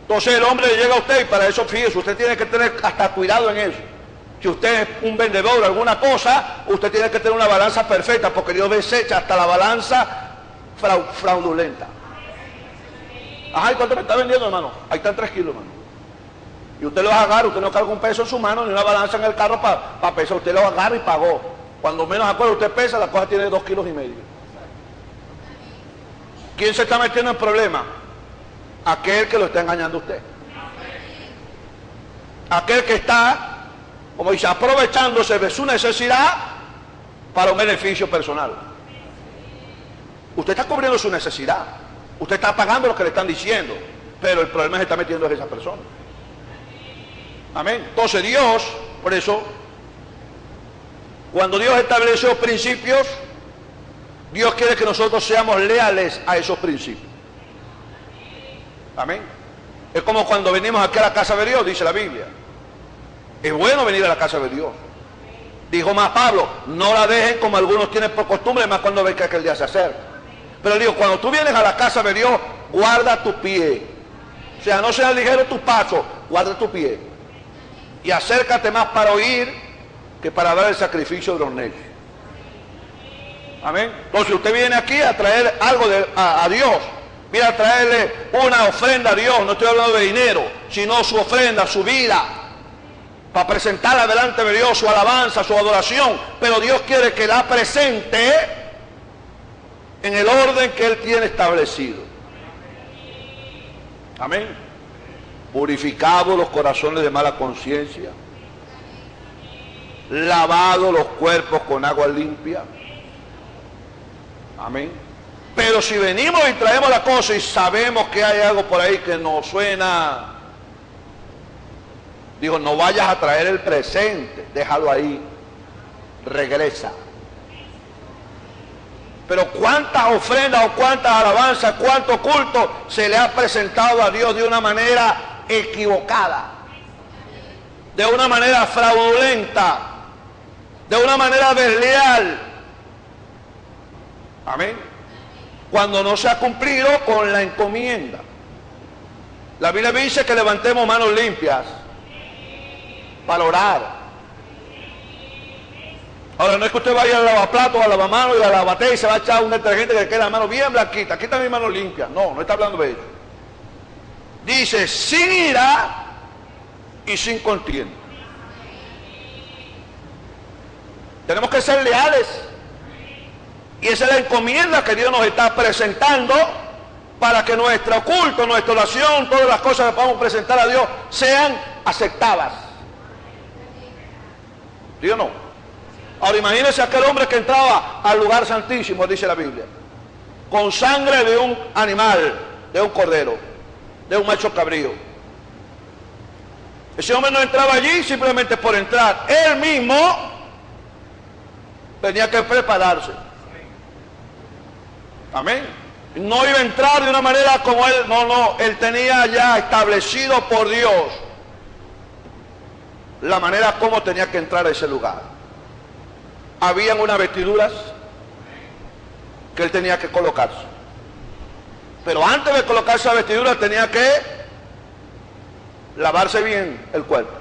Entonces el hombre le llega a usted y para eso, fíjese, usted tiene que tener hasta cuidado en eso. Si usted es un vendedor o alguna cosa, usted tiene que tener una balanza perfecta, porque Dios desecha hasta la balanza fraudulenta. Ajá, ¿y cuánto me está vendiendo, hermano? Ahí están 3 kilos, hermano. Y usted lo agarra, usted no carga un peso en su mano, ni una balanza en el carro para pesar. Usted lo agarra y pagó. Cuando menos acuerdo usted pesa, la cosa tiene 2,5 kilos. ¿Quién se está metiendo en problemas? Aquel que lo está engañando a usted. Aquel que está, como dice, aprovechándose de su necesidad para un beneficio personal. Usted está cubriendo su necesidad. Usted está pagando lo que le están diciendo. Pero el problema se está metiendo en esa persona. Amén. Entonces Dios, por eso, cuando Dios estableció principios, Dios quiere que nosotros seamos leales a esos principios. Amén. Es como cuando venimos aquí a la casa de Dios, dice la Biblia. Es bueno venir a la casa de Dios. Dijo más Pablo, no la dejen como algunos tienen por costumbre, más cuando ven que aquel día se acerca. Pero digo, cuando tú vienes a la casa de Dios, guarda tu pie. O sea, no sea ligero tus pasos, guarda tu pie. Y acércate más para oír que para dar el sacrificio de los necios. Amén. Entonces usted viene aquí a traer algo a Dios. Viene a traerle una ofrenda a Dios. No estoy hablando de dinero, sino su ofrenda, su vida. Para presentarla delante de Dios, su alabanza, su adoración. Pero Dios quiere que la presente en el orden que Él tiene establecido. Amén. Purificados los corazones de mala conciencia. Lavados los cuerpos con agua limpia. Amén. Pero si venimos y traemos la cosa y sabemos que hay algo por ahí que nos suena, digo, no vayas a traer el presente, déjalo ahí, regresa. Pero cuántas ofrendas o cuántas alabanzas, cuánto culto se le ha presentado a Dios de una manera equivocada, de una manera fraudulenta, de una manera desleal. Amén. Cuando no se ha cumplido con la encomienda. La Biblia dice que levantemos manos limpias para orar. Ahora no es que usted vaya al lavaplatos, al lavamanos y al lavaté y se va a echar un detergente que quede la mano bien blanquita. Aquí están mis manos limpias. No, no está hablando de eso. Dice sin ira y sin contienda. Tenemos que ser leales. Y esa es la encomienda que Dios nos está presentando para que nuestro culto, nuestra oración, todas las cosas que podamos presentar a Dios sean aceptadas. ¿Sí o no? Ahora imagínense aquel hombre que entraba al lugar santísimo, dice la Biblia, con sangre de un animal, de un cordero, de un macho cabrío. Ese hombre no entraba allí simplemente por entrar. Él mismo tenía que prepararse. Amén. No iba a entrar de una manera como él, no, él tenía ya establecido por Dios la manera como tenía que entrar a ese lugar. Habían unas vestiduras que él tenía que colocarse. Pero antes de colocarse la vestidura tenía que lavarse bien el cuerpo,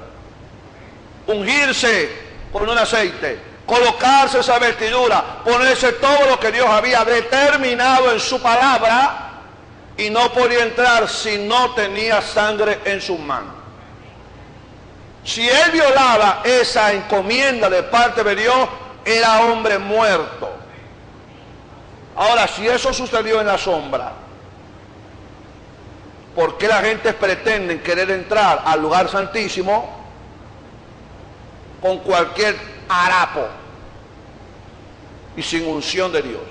ungirse con un aceite, colocarse esa vestidura, ponerse todo lo que Dios había determinado en su palabra, y no podía entrar si no tenía sangre en sus manos. Si él violaba esa encomienda de parte de Dios, era hombre muerto. Ahora, si eso sucedió en la sombra, ¿por qué la gente pretende querer entrar al lugar santísimo con cualquier harapo y sin unción de Dios?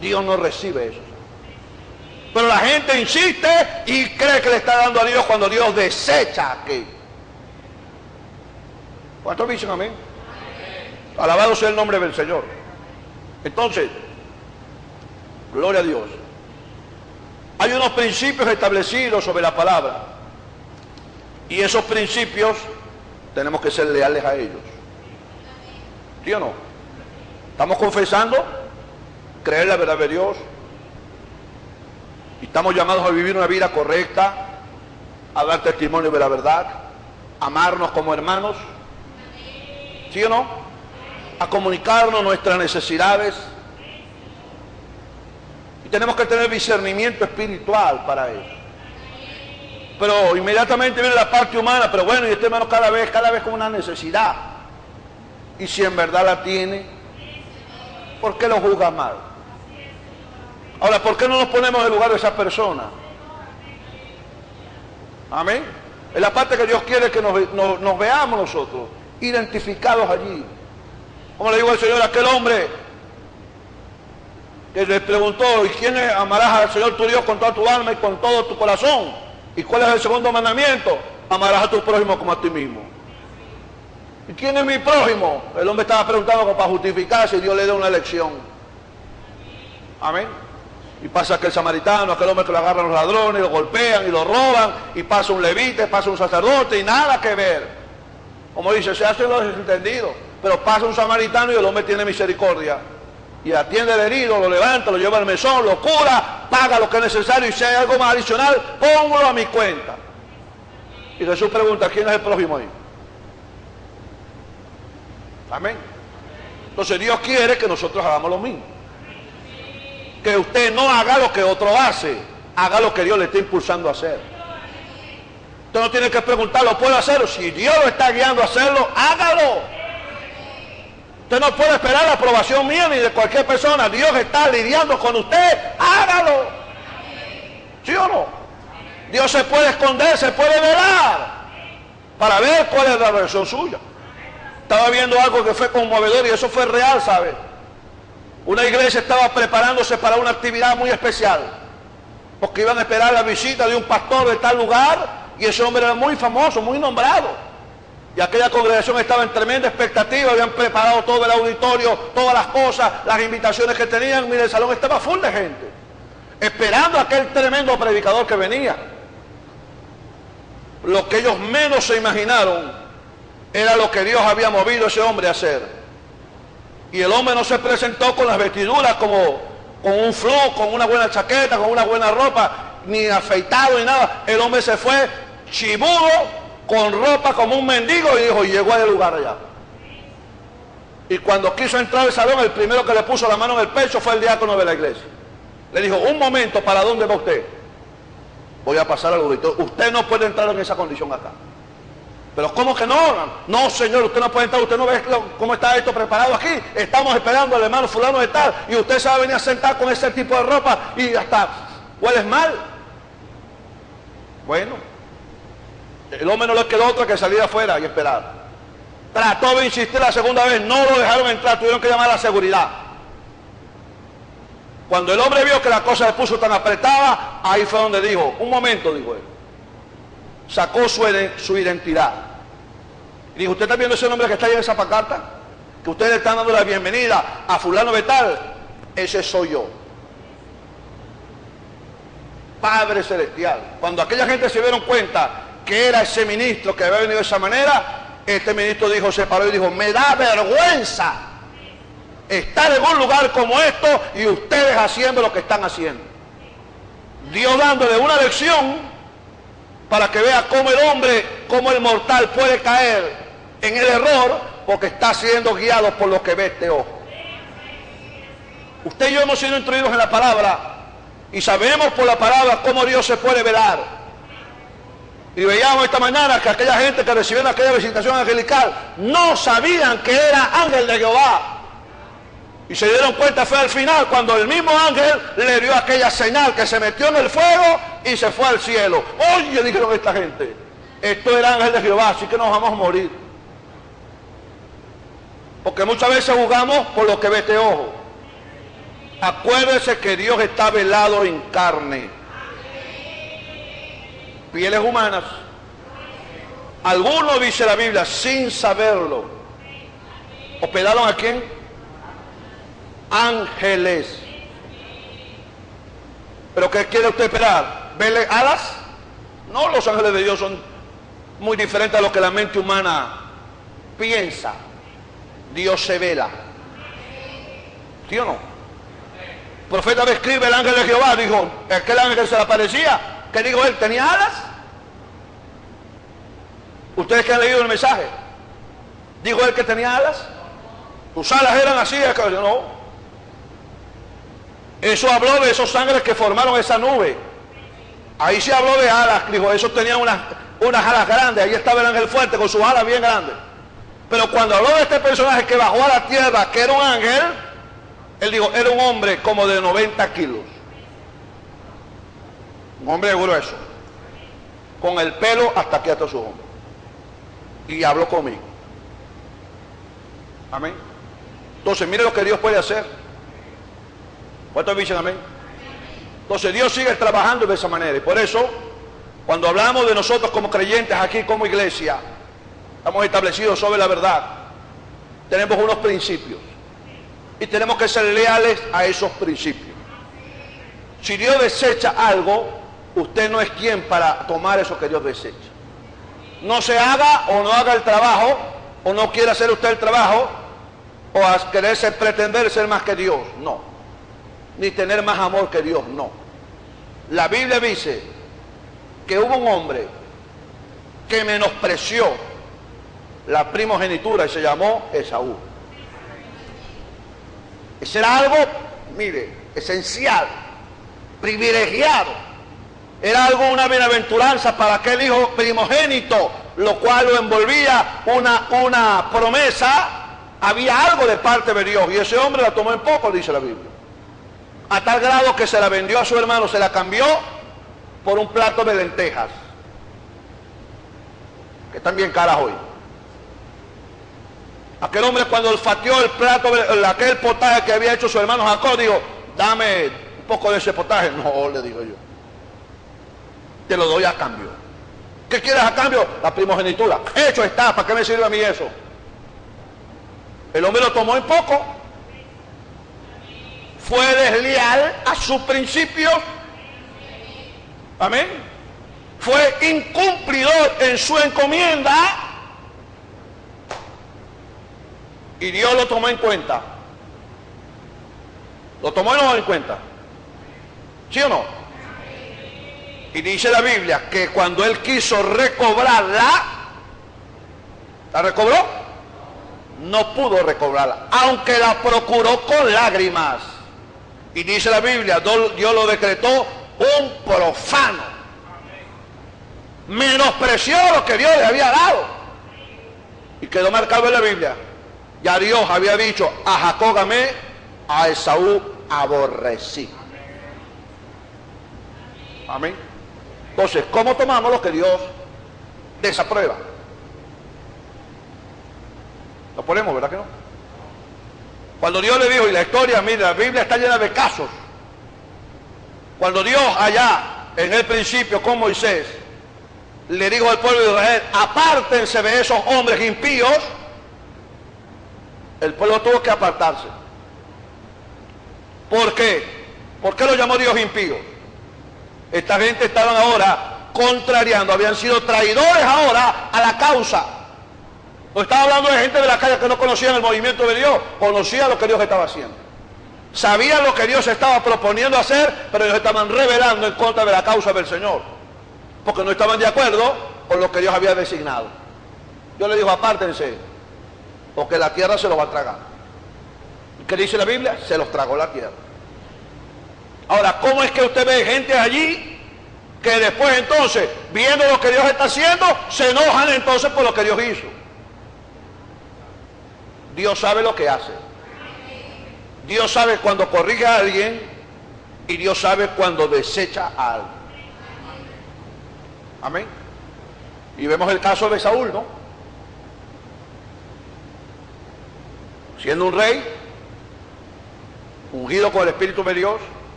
Dios no recibe eso. Pero la gente insiste y cree que le está dando a Dios cuando Dios desecha aquello. ¿Cuántos dicen amén? Alabado sea el nombre del Señor. Entonces, gloria a Dios. Hay unos principios establecidos sobre la palabra, y esos principios tenemos que ser leales a ellos. ¿Sí o no? Estamos confesando, creer la verdad de Dios, y estamos llamados a vivir una vida correcta, a dar testimonio de la verdad, amarnos como hermanos. ¿Sí o no? A comunicarnos nuestras necesidades. Y tenemos que tener discernimiento espiritual para eso. Pero inmediatamente viene la parte humana, pero bueno, y este hermano cada vez con una necesidad. Y si en verdad la tiene, ¿por qué lo juzga mal? Ahora, ¿por qué no nos ponemos en el lugar de esa persona? Amén. Es la parte que Dios quiere que nos veamos nosotros, identificados allí. Como le digo al Señor, aquel hombre que le preguntó, ¿y quién amarás al Señor tu Dios con toda tu alma y con todo tu corazón? ¿Y cuál es el segundo mandamiento? Amarás a tu prójimo como a ti mismo. ¿Y quién es mi prójimo? El hombre estaba preguntando como para justificarse, y Dios le da una lección. Amén. Y pasa aquel samaritano, aquel hombre que lo agarran los ladrones, lo golpean y lo roban, y pasa un levita, pasa un sacerdote, y nada que ver. Como dice, se hacen los desentendidos, pero pasa un samaritano y el hombre tiene misericordia. Y atiende al herido, lo levanta, lo lleva al mesón, lo cura, paga lo que es necesario, y si hay algo más adicional, póngalo a mi cuenta. Y Jesús pregunta, ¿quién es el prójimo ahí? Amén. Entonces Dios quiere que nosotros hagamos lo mismo. Que usted no haga lo que otro hace, haga lo que Dios le está impulsando a hacer. Usted no tiene que preguntar, ¿lo puedo hacer? Si Dios lo está guiando a hacerlo, hágalo. Usted no puede esperar la aprobación mía ni de cualquier persona. Dios está lidiando con usted, hágalo. ¿Sí o no? Dios se puede esconder, se puede velar para ver cuál es la versión suya. Estaba viendo algo que fue conmovedor y eso fue real, ¿sabe? Una iglesia estaba preparándose para una actividad muy especial, porque iban a esperar la visita de un pastor de tal lugar, y ese hombre era muy famoso, muy nombrado. Y aquella congregación estaba en tremenda expectativa, habían preparado todo el auditorio, todas las cosas, las invitaciones que tenían. Mire, el salón estaba full de gente, esperando a aquel tremendo predicador que venía. Lo que ellos menos se imaginaron era lo que Dios había movido a ese hombre a hacer. Y el hombre no se presentó con las vestiduras como con un flow, con una buena chaqueta, con una buena ropa, ni afeitado ni nada. El hombre se fue chibudo, con ropa como un mendigo, y dijo, llegó al lugar allá. Y cuando quiso entrar al salón, el primero que le puso la mano en el pecho fue el diácono de la iglesia. Le dijo, un momento, ¿para dónde va usted? Voy a pasar al auditorio. Usted no puede entrar en esa condición acá. Pero ¿cómo que no? No, señor, usted no puede entrar, usted no ve cómo está esto preparado aquí. Estamos esperando al hermano fulano de tal, y usted se va a venir a sentar con ese tipo de ropa y hasta hueles mal. Bueno, el hombre no le quedó otra que salir afuera y esperar. Trató de insistir la segunda vez, no lo dejaron entrar, tuvieron que llamar a la seguridad. Cuando el hombre vio que la cosa se puso tan apretada, ahí fue donde dijo, un momento, dijo él. Sacó su identidad. Y dijo, ¿usted está viendo ese nombre que está ahí en esa pancarta? Que ustedes le están dando la bienvenida a fulano de tal. Ese soy yo. Padre Celestial. Cuando aquella gente se dieron cuenta que era ese ministro que había venido de esa manera, este ministro dijo, se paró y dijo, me da vergüenza estar en un lugar como esto y ustedes haciendo lo que están haciendo. Dios dándole una lección para que vea cómo el hombre, cómo el mortal puede caer en el error, porque está siendo guiado por lo que ve este ojo. Usted y yo hemos sido instruidos en la palabra y sabemos por la palabra cómo Dios se puede velar. Y veíamos esta mañana que aquella gente que recibieron aquella visitación angelical no sabían que era ángel de Jehová. Y se dieron cuenta fue al final, cuando el mismo ángel le dio aquella señal que se metió en el fuego y se fue al cielo. Oye, dijeron esta gente, esto era ángel de Jehová, así que nos vamos a morir. Porque muchas veces jugamos por lo que ve este ojo. Acuérdese que Dios está velado en carne. Pieles humanas. Algunos, dice la Biblia, sin saberlo, ¿hospedaron a quién? Ángeles. ¿Pero qué quiere usted esperar? ¿Verle alas? No, los ángeles de Dios son muy diferentes a lo que la mente humana piensa. Dios se vela. ¿Sí o no? El profeta describe el ángel de Jehová, dijo, aquel ángel que se le aparecía, ¿qué dijo él? ¿Tenía alas? Ustedes que han leído el mensaje, ¿dijo él que tenía alas? ¿Tus alas eran así? No. Eso habló de esos ángeles que formaron esa nube. Ahí se habló de alas, dijo, esos tenían unas alas grandes, ahí estaba el ángel fuerte con sus alas bien grandes. Pero cuando habló de este personaje que bajó a la tierra, que era un ángel, él dijo, era un hombre como de 90 kilos. Un hombre grueso, con el pelo hasta aquí hasta su hombro. Y habló conmigo. Amén. Entonces, mire lo que Dios puede hacer. ¿Cuántos dicen amén? Entonces Dios sigue trabajando de esa manera. Y por eso, cuando hablamos de nosotros como creyentes aquí, como iglesia, estamos establecidos sobre la verdad. Tenemos unos principios. Y tenemos que ser leales a esos principios. Si Dios desecha algo, usted no es quien para tomar eso que Dios desecha. No se haga o no haga el trabajo, o no quiera hacer usted el trabajo, o a quererse pretender ser más que Dios, no. Ni tener más amor que Dios, no. La Biblia dice que hubo un hombre que menospreció la primogenitura y se llamó Esaú. Ese era algo, mire, esencial, privilegiado. Era algo, una bienaventuranza para aquel hijo primogénito, lo cual lo envolvía una promesa. Había algo de parte de Dios y ese hombre la tomó en poco, dice la Biblia. A tal grado que se la vendió a su hermano, se la cambió por un plato de lentejas, que están bien caras hoy. Aquel hombre, cuando olfateó el plato, aquel potaje que había hecho su hermano Jacob, dijo: dame un poco de ese potaje. No, le digo yo, te lo doy a cambio. ¿Qué quieres a cambio? La primogenitura. Hecho está, ¿para qué me sirve a mí eso? El hombre lo tomó en poco. Fue desleal a sus principios. Amén. Fue incumplidor en su encomienda. Y Dios lo tomó en cuenta. ¿Lo tomó o no en cuenta? ¿Sí o no? Y dice la Biblia que cuando él quiso recobrarla, ¿la recobró? No pudo recobrarla, aunque la procuró con lágrimas. Y dice la Biblia, Dios lo decretó un profano. Menospreció lo que Dios le había dado. Y quedó marcado en la Biblia. Ya Dios había dicho: a Jacob amé, a Esaú aborrecí. Amén. Entonces, ¿cómo tomamos lo que Dios desaprueba? Lo ponemos, ¿verdad que no? Cuando Dios le dijo, y la historia, mira, la Biblia está llena de casos. Cuando Dios allá, en el principio, con Moisés, le dijo al pueblo de Israel: apártense de esos hombres impíos, el pueblo tuvo que apartarse. ¿Por qué? ¿Por qué lo llamó Dios impío? Esta gente estaban ahora contrariando, habían sido traidores ahora a la causa. O estaba hablando de gente de la calle que no conocían el movimiento de Dios, conocían lo que Dios estaba haciendo. Sabían lo que Dios estaba proponiendo hacer, pero ellos estaban rebelando en contra de la causa del Señor, porque no estaban de acuerdo con lo que Dios había designado. Dios le dijo: apártense, porque la tierra se los va a tragar. ¿Qué dice la Biblia? Se los tragó la tierra. Ahora, ¿cómo es que usted ve gente allí que después entonces, viendo lo que Dios está haciendo, se enojan entonces por lo que Dios hizo? Dios sabe lo que hace. Dios sabe cuando corrige a alguien y Dios sabe cuando desecha a alguien. Amén. Y vemos el caso de Saúl, ¿no? Siendo un rey, ungido con el Espíritu de Dios,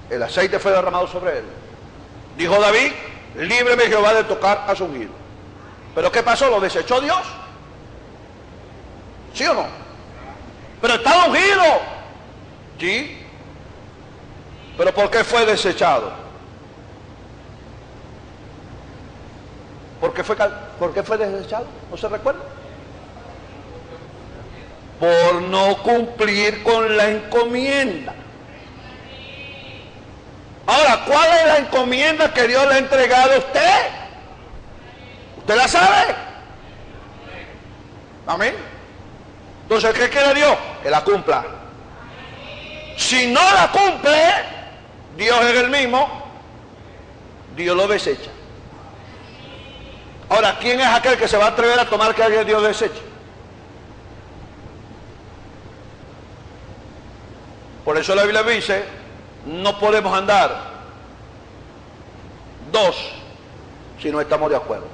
el aceite fue derramado sobre él. Dijo David: líbreme Jehová de tocar a su ungido. ¿Pero qué pasó? ¿Lo desechó Dios? ¿Sí o no? Pero estaba ungido. ¿Sí? ¿Pero por qué fue desechado? ¿Por qué fue desechado? ¿No se recuerda? Por no cumplir con la encomienda. Ahora, ¿cuál es la encomienda que Dios le ha entregado a usted? ¿Usted la sabe? Amén. Entonces, ¿qué quiere Dios? Que la cumpla. Si no la cumple, Dios es el mismo, Dios lo desecha. Ahora, ¿quién es aquel que se va a atrever a tomar que alguien Dios deseche? Por eso la Biblia dice: no podemos andar dos si no estamos de acuerdo.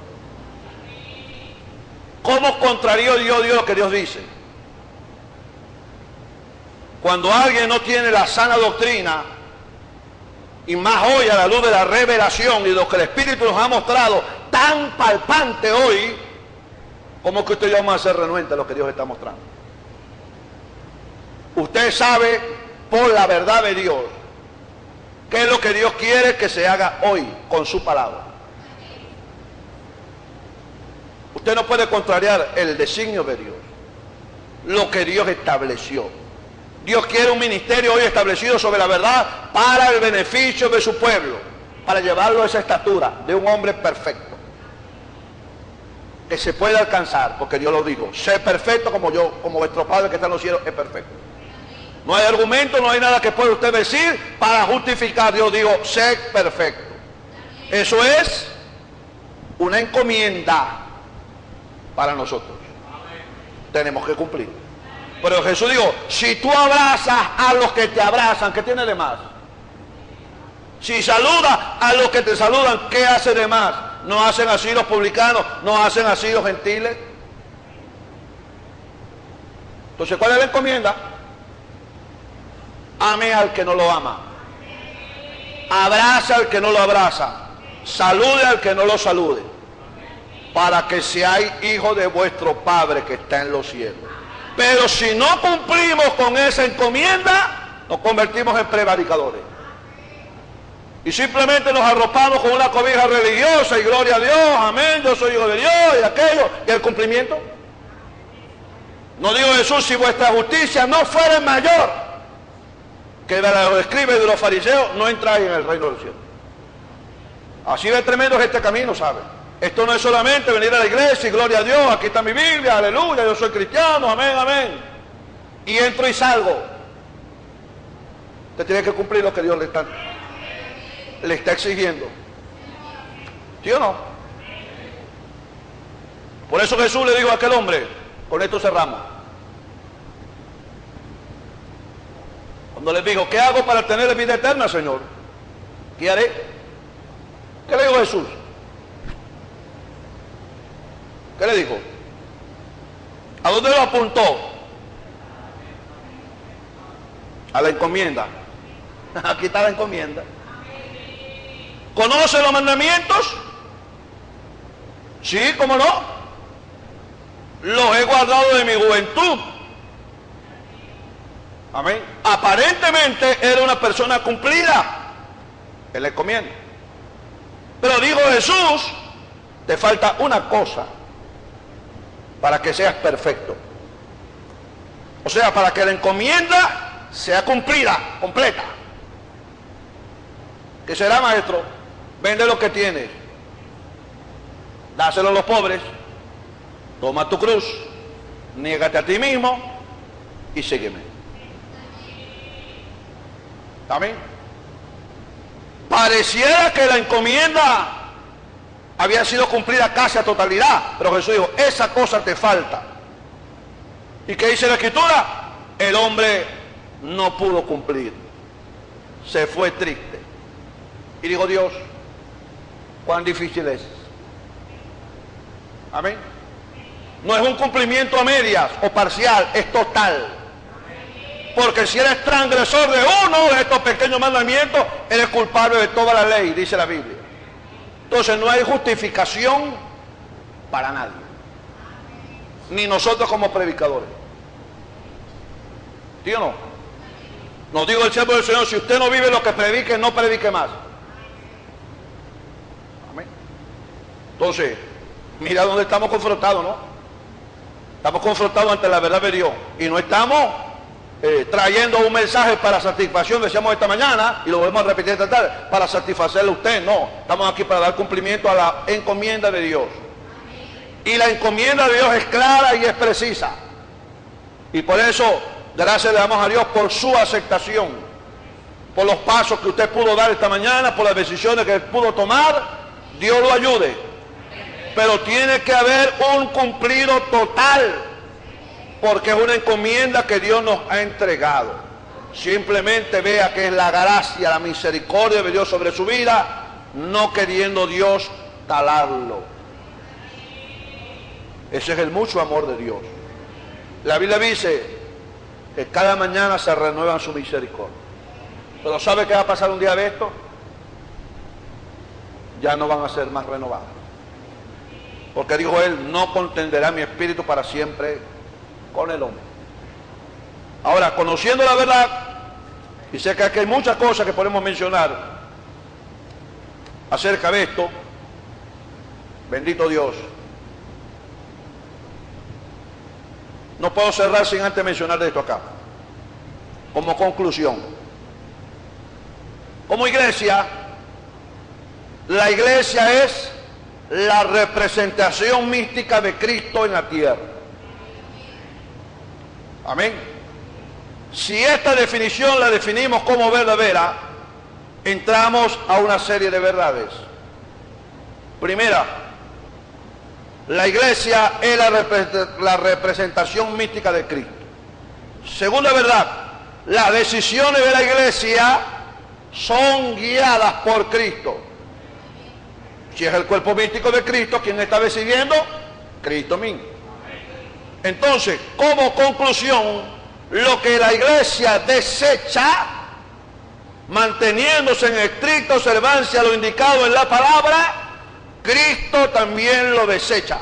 ¿Cómo contrarió Dios lo que Dios dice? Cuando alguien no tiene la sana doctrina, y más hoy a la luz de la revelación y lo que el Espíritu nos ha mostrado tan palpante hoy, ¿cómo que usted y yo vamos a ser renuentes a lo que Dios está mostrando? Usted sabe por la verdad de Dios ¿Qué es lo que Dios quiere que se haga hoy con su palabra? Usted no puede contrariar el designio de Dios, lo que Dios estableció. Dios quiere un ministerio hoy establecido sobre la verdad para el beneficio de su pueblo, para llevarlo a esa estatura de un hombre perfecto, que se puede alcanzar, porque Dios lo dijo: sé perfecto como yo, como vuestro Padre que está en los cielos es perfecto. No hay argumento, no hay nada que pueda usted decir para justificar. Dios dijo: sé perfecto. Eso es una encomienda para nosotros. Tenemos que cumplir. Pero Jesús dijo: si tú abrazas a los que te abrazan, ¿qué tiene de más? Si saludas a los que te saludan, ¿qué hace de más? ¿No hacen así los publicanos? ¿No hacen así los gentiles? Entonces, ¿cuál es la encomienda? Ame al que no lo ama. Abraza al que no lo abraza. Salude al que no lo salude. Para que seáis hijos de vuestro Padre que está en los cielos. Pero si no cumplimos con esa encomienda, nos convertimos en prevaricadores. Y simplemente nos arropamos con una cobija religiosa y gloria a Dios, amén, yo soy hijo de Dios y aquello, y el cumplimiento. No dijo Jesús: si vuestra justicia no fuera mayor que de los escribas y de los fariseos, no entráis en el reino del cielo. Así de tremendo es este camino, ¿sabe? Esto no es solamente venir a la iglesia y gloria a Dios, aquí está mi Biblia, aleluya, yo soy cristiano, amén, amén. Y entro y salgo. Usted tiene que cumplir lo que Dios le está exigiendo. ¿Sí o no? Por eso Jesús le dijo a aquel hombre, con esto cerramos. Cuando le dijo: ¿qué hago para tener vida eterna, Señor? ¿Qué haré? ¿Qué le dijo Jesús? ¿Qué le dijo? ¿A dónde lo apuntó? A la encomienda. Aquí está la encomienda. ¿Conoce los mandamientos? Sí, ¿cómo no? Los he guardado de mi juventud. Amén. Aparentemente era una persona cumplida en la encomienda. Pero dijo Jesús: te falta una cosa para que seas perfecto. O sea, para que la encomienda sea cumplida, completa. ¿Qué será, maestro? Vende lo que tienes, dáselo a los pobres, toma tu cruz, niégate a ti mismo y sígueme. ¿Amén? Pareciera que la encomienda había sido cumplida casi a totalidad, pero Jesús dijo: esa cosa te falta. ¿Y qué dice la Escritura? El hombre no pudo cumplir, se fue triste. Y dijo: Dios, cuán difícil es. Amén. No es un cumplimiento a medias o parcial, es total. Porque si eres transgresor de uno de estos pequeños mandamientos, eres culpable de toda la ley, dice la Biblia. Entonces no hay justificación para nadie, ni nosotros como predicadores. ¿Sí o no? Nos dijo el siervo del Señor: si usted no vive lo que predique, no predique más. Amén. Entonces, mira dónde estamos confrontados, ¿no? Estamos confrontados ante la verdad de Dios y no estamos trayendo un mensaje para satisfacción, decíamos esta mañana, y lo volvemos a repetir esta tarde, para satisfacerle a usted. No, estamos aquí para dar cumplimiento a la encomienda de Dios. Y la encomienda de Dios es clara y es precisa. Y por eso, gracias le damos a Dios por su aceptación, por los pasos que usted pudo dar esta mañana, por las decisiones que pudo tomar. Dios lo ayude. Pero tiene que haber un cumplido total, porque es una encomienda que Dios nos ha entregado. Simplemente vea que es la gracia, la misericordia de Dios sobre su vida, no queriendo Dios talarlo. Ese es el mucho amor de Dios. La Biblia dice que cada mañana se renuevan su misericordia. Pero ¿sabe qué va a pasar un día de esto? Ya no van a ser más renovadas. Porque dijo él: no contenderá mi espíritu para siempre con el hombre. Ahora, conociendo la verdad, Y sé que aquí hay muchas cosas que podemos mencionar acerca de esto. Bendito Dios. No puedo cerrar sin antes mencionar esto acá. Como conclusión. Como iglesia, la iglesia es la representación mística de Cristo en la tierra. Amén. Si esta definición la definimos como verdadera, entramos a una serie de verdades. Primera, la iglesia es la representación mística de Cristo. Segunda verdad, las decisiones de la iglesia son guiadas por Cristo. Si es el cuerpo místico de Cristo, ¿quién está decidiendo? Cristo mismo. Entonces, como conclusión, lo que la iglesia desecha, manteniéndose en estricta observancia a lo indicado en la palabra, Cristo también lo desecha.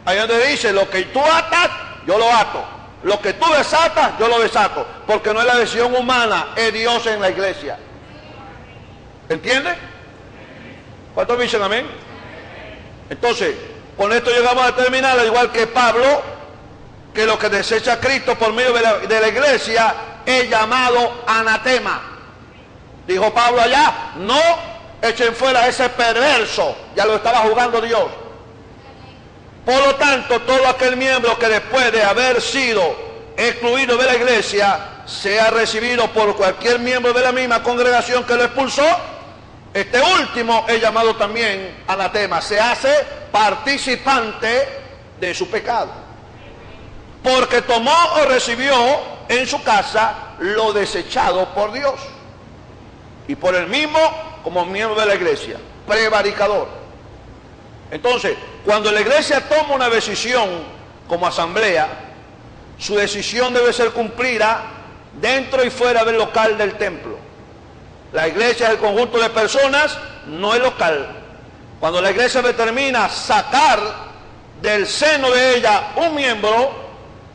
Ahí donde dice, lo que tú atas, yo lo ato. Lo que tú desatas, yo lo desato. Porque no es la decisión humana, es Dios en la iglesia. ¿Entiende? ¿Cuántos dicen amén? Entonces, con esto llegamos a terminar, al igual que Pablo, que lo que desecha Cristo por medio de la iglesia es llamado anatema. Dijo Pablo allá, no echen fuera a ese perverso, ya lo estaba jugando Dios. Por lo tanto, todo aquel miembro que después de haber sido excluido de la iglesia, sea recibido por cualquier miembro de la misma congregación que lo expulsó, este último es llamado también anatema, se hace participante de su pecado. Porque tomó o recibió en su casa lo desechado por Dios. Y por el mismo como miembro de la iglesia, prevaricador. Entonces, cuando la iglesia toma una decisión como asamblea, su decisión debe ser cumplida dentro y fuera del local del templo. La iglesia es el conjunto de personas, no el local. Cuando la iglesia determina sacar del seno de ella un miembro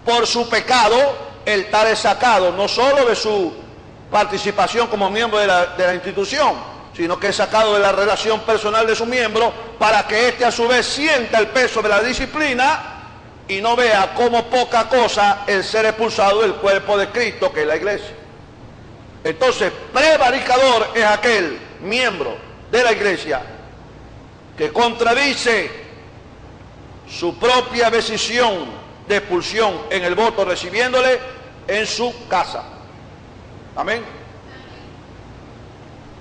por su pecado, el tal es sacado no solo de su participación como miembro de la institución, sino que es sacado de la relación personal de su miembro para que éste a su vez sienta el peso de la disciplina y no vea como poca cosa el ser expulsado del cuerpo de Cristo, que es la iglesia. Entonces, prevaricador es aquel miembro de la iglesia que contradice su propia decisión de expulsión en el voto, recibiéndole en su casa. Amén.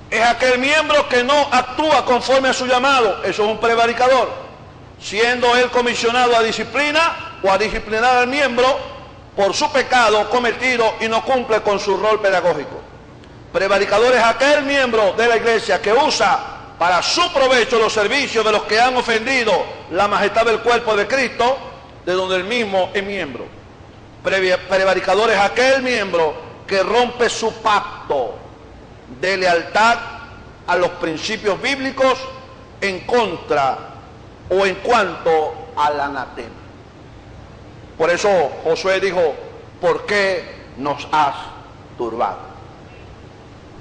Es aquel miembro que no actúa conforme a su llamado. Eso es un prevaricador, siendo él comisionado a disciplina o a disciplinar al miembro por su pecado cometido y no cumple con su rol pedagógico. Prevaricador es aquel miembro de la iglesia que usa para su provecho los servicios de los que han ofendido la majestad del cuerpo de Cristo, de donde el mismo es miembro. Prevaricador es aquel miembro que rompe su pacto de lealtad a los principios bíblicos en contra o en cuanto al anatema. Por eso Josué dijo, ¿por qué nos has turbado?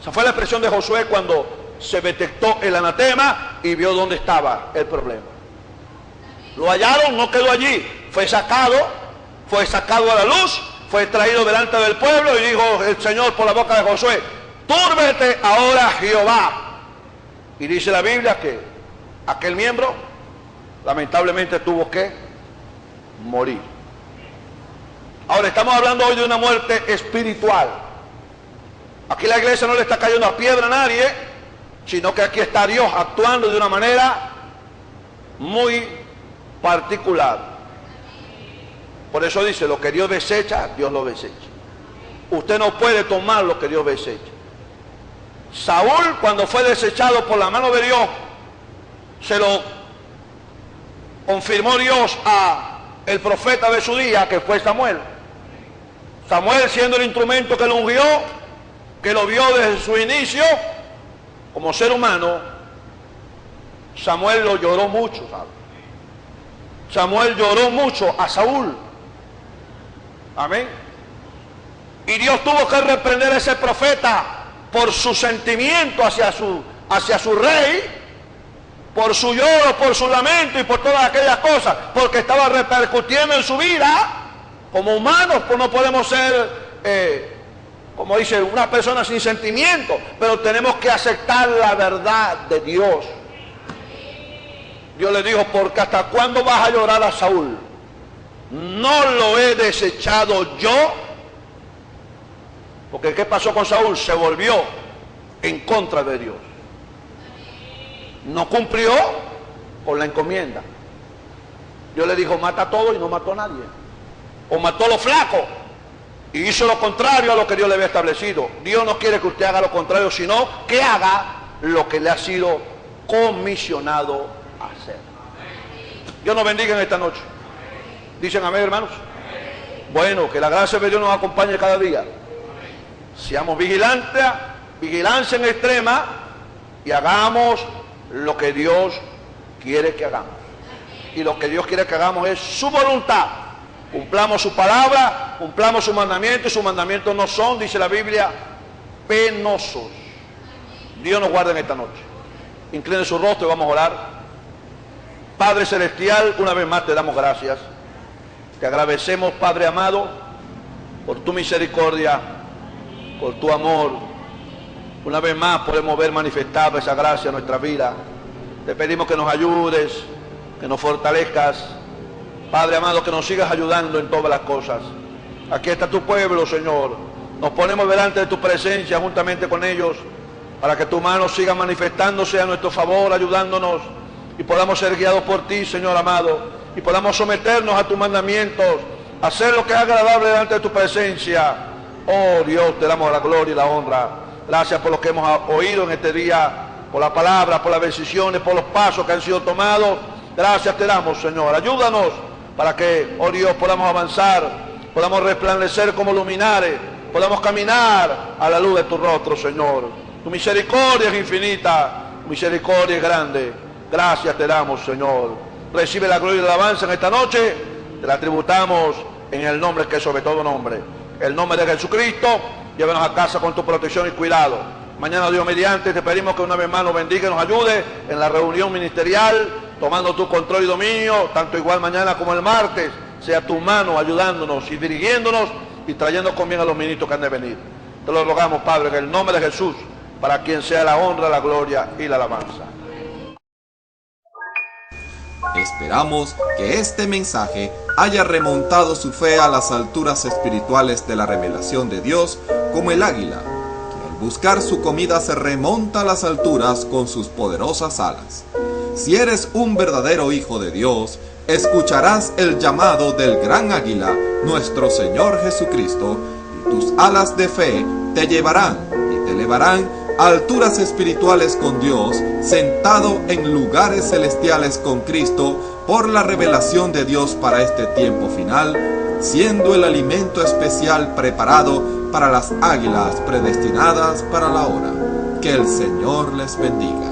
Esa fue la expresión de Josué cuando se detectó el anatema y vio dónde estaba el problema. Lo hallaron, no quedó allí, fue sacado a la luz, fue traído delante del pueblo y dijo el Señor por la boca de Josué, túrbete ahora Jehová. Y dice la Biblia que aquel miembro lamentablemente tuvo que morir. Ahora estamos hablando hoy de una muerte espiritual. Aquí la iglesia no le está cayendo a piedra a nadie, sino que aquí está Dios actuando de una manera muy particular. Por eso dice, lo que Dios desecha, Dios lo desecha. Usted no puede tomar lo que Dios desecha. Saúl, cuando fue desechado por la mano de Dios, se lo confirmó Dios a el profeta de su día, que fue Samuel. Samuel, siendo el instrumento que lo ungió, que lo vio desde su inicio, como ser humano, Samuel lo lloró mucho, ¿sabe? Samuel lloró mucho a Saúl. Amén. Y Dios tuvo que reprender a ese profeta por su sentimiento hacia su rey, por su lloro, por su lamento y por todas aquellas cosas, porque estaba repercutiendo en su vida. Como humanos, pues no podemos ser, como dice, una persona sin sentimiento, pero tenemos que aceptar la verdad de Dios. Dios le dijo, porque ¿hasta cuándo vas a llorar a Saúl? No lo he desechado yo. Porque ¿qué pasó con Saúl? Se volvió en contra de Dios. No cumplió con la encomienda. Dios le dijo, mata a todos y no mató a nadie. O mató a los flacos y hizo lo contrario a lo que Dios le había establecido. Dios no quiere que usted haga lo contrario, sino que haga lo que le ha sido comisionado a hacer. Dios nos bendiga en esta noche. ¿Dicen amén, hermanos? Bueno, que la gracia de Dios nos acompañe cada día. Seamos vigilantes, vigilancia en extrema, y hagamos lo que Dios quiere que hagamos. Y lo que Dios quiere que hagamos es su voluntad. Cumplamos su palabra, cumplamos su mandamiento, y sus mandamientos no son, dice la Biblia, penosos. Dios nos guarde en esta noche. Incline su rostro y vamos a orar. Padre Celestial, una vez más te damos gracias. Te agradecemos, Padre amado, por tu misericordia, por tu amor. Una vez más podemos ver manifestada esa gracia en nuestra vida. Te pedimos que nos ayudes, que nos fortalezcas. Padre amado, que nos sigas ayudando en todas las cosas. Aquí está tu pueblo, Señor. Nos ponemos delante de tu presencia juntamente con ellos, para que tu mano siga manifestándose a nuestro favor, ayudándonos, y podamos ser guiados por ti, Señor amado, y podamos someternos a tus mandamientos, hacer lo que es agradable delante de tu presencia. Oh Dios, te damos la gloria y la honra. Gracias por lo que hemos oído en este día, por la palabra, por las decisiones, por los pasos que han sido tomados. Gracias te damos, Señor. Ayúdanos para que, oh Dios, podamos avanzar, podamos resplandecer como luminares, podamos caminar a la luz de tu rostro, Señor. Tu misericordia es infinita, tu misericordia es grande. Gracias te damos, Señor. Recibe la gloria y la alabanza en esta noche. Te la tributamos en el nombre que es sobre todo nombre, el nombre de Jesucristo. Llévanos a casa con tu protección y cuidado. Mañana, Dios mediante, te pedimos que una vez más nos bendiga y nos ayude en la reunión ministerial, tomando tu control y dominio, tanto igual mañana como el martes. Sea tu mano ayudándonos y dirigiéndonos y trayendo con bien a los ministros que han de venir. Te lo rogamos, Padre, en el nombre de Jesús, para quien sea la honra, la gloria y la alabanza. Esperamos que este mensaje haya remontado su fe a las alturas espirituales de la revelación de Dios, como el águila, que al buscar su comida se remonta a las alturas con sus poderosas alas. Si eres un verdadero hijo de Dios, escucharás el llamado del gran águila, nuestro Señor Jesucristo, y tus alas de fe te llevarán y te elevarán a alturas espirituales con Dios, sentado en lugares celestiales con Cristo, por la revelación de Dios para este tiempo final, siendo el alimento especial preparado para las águilas predestinadas para la hora. Que el Señor les bendiga.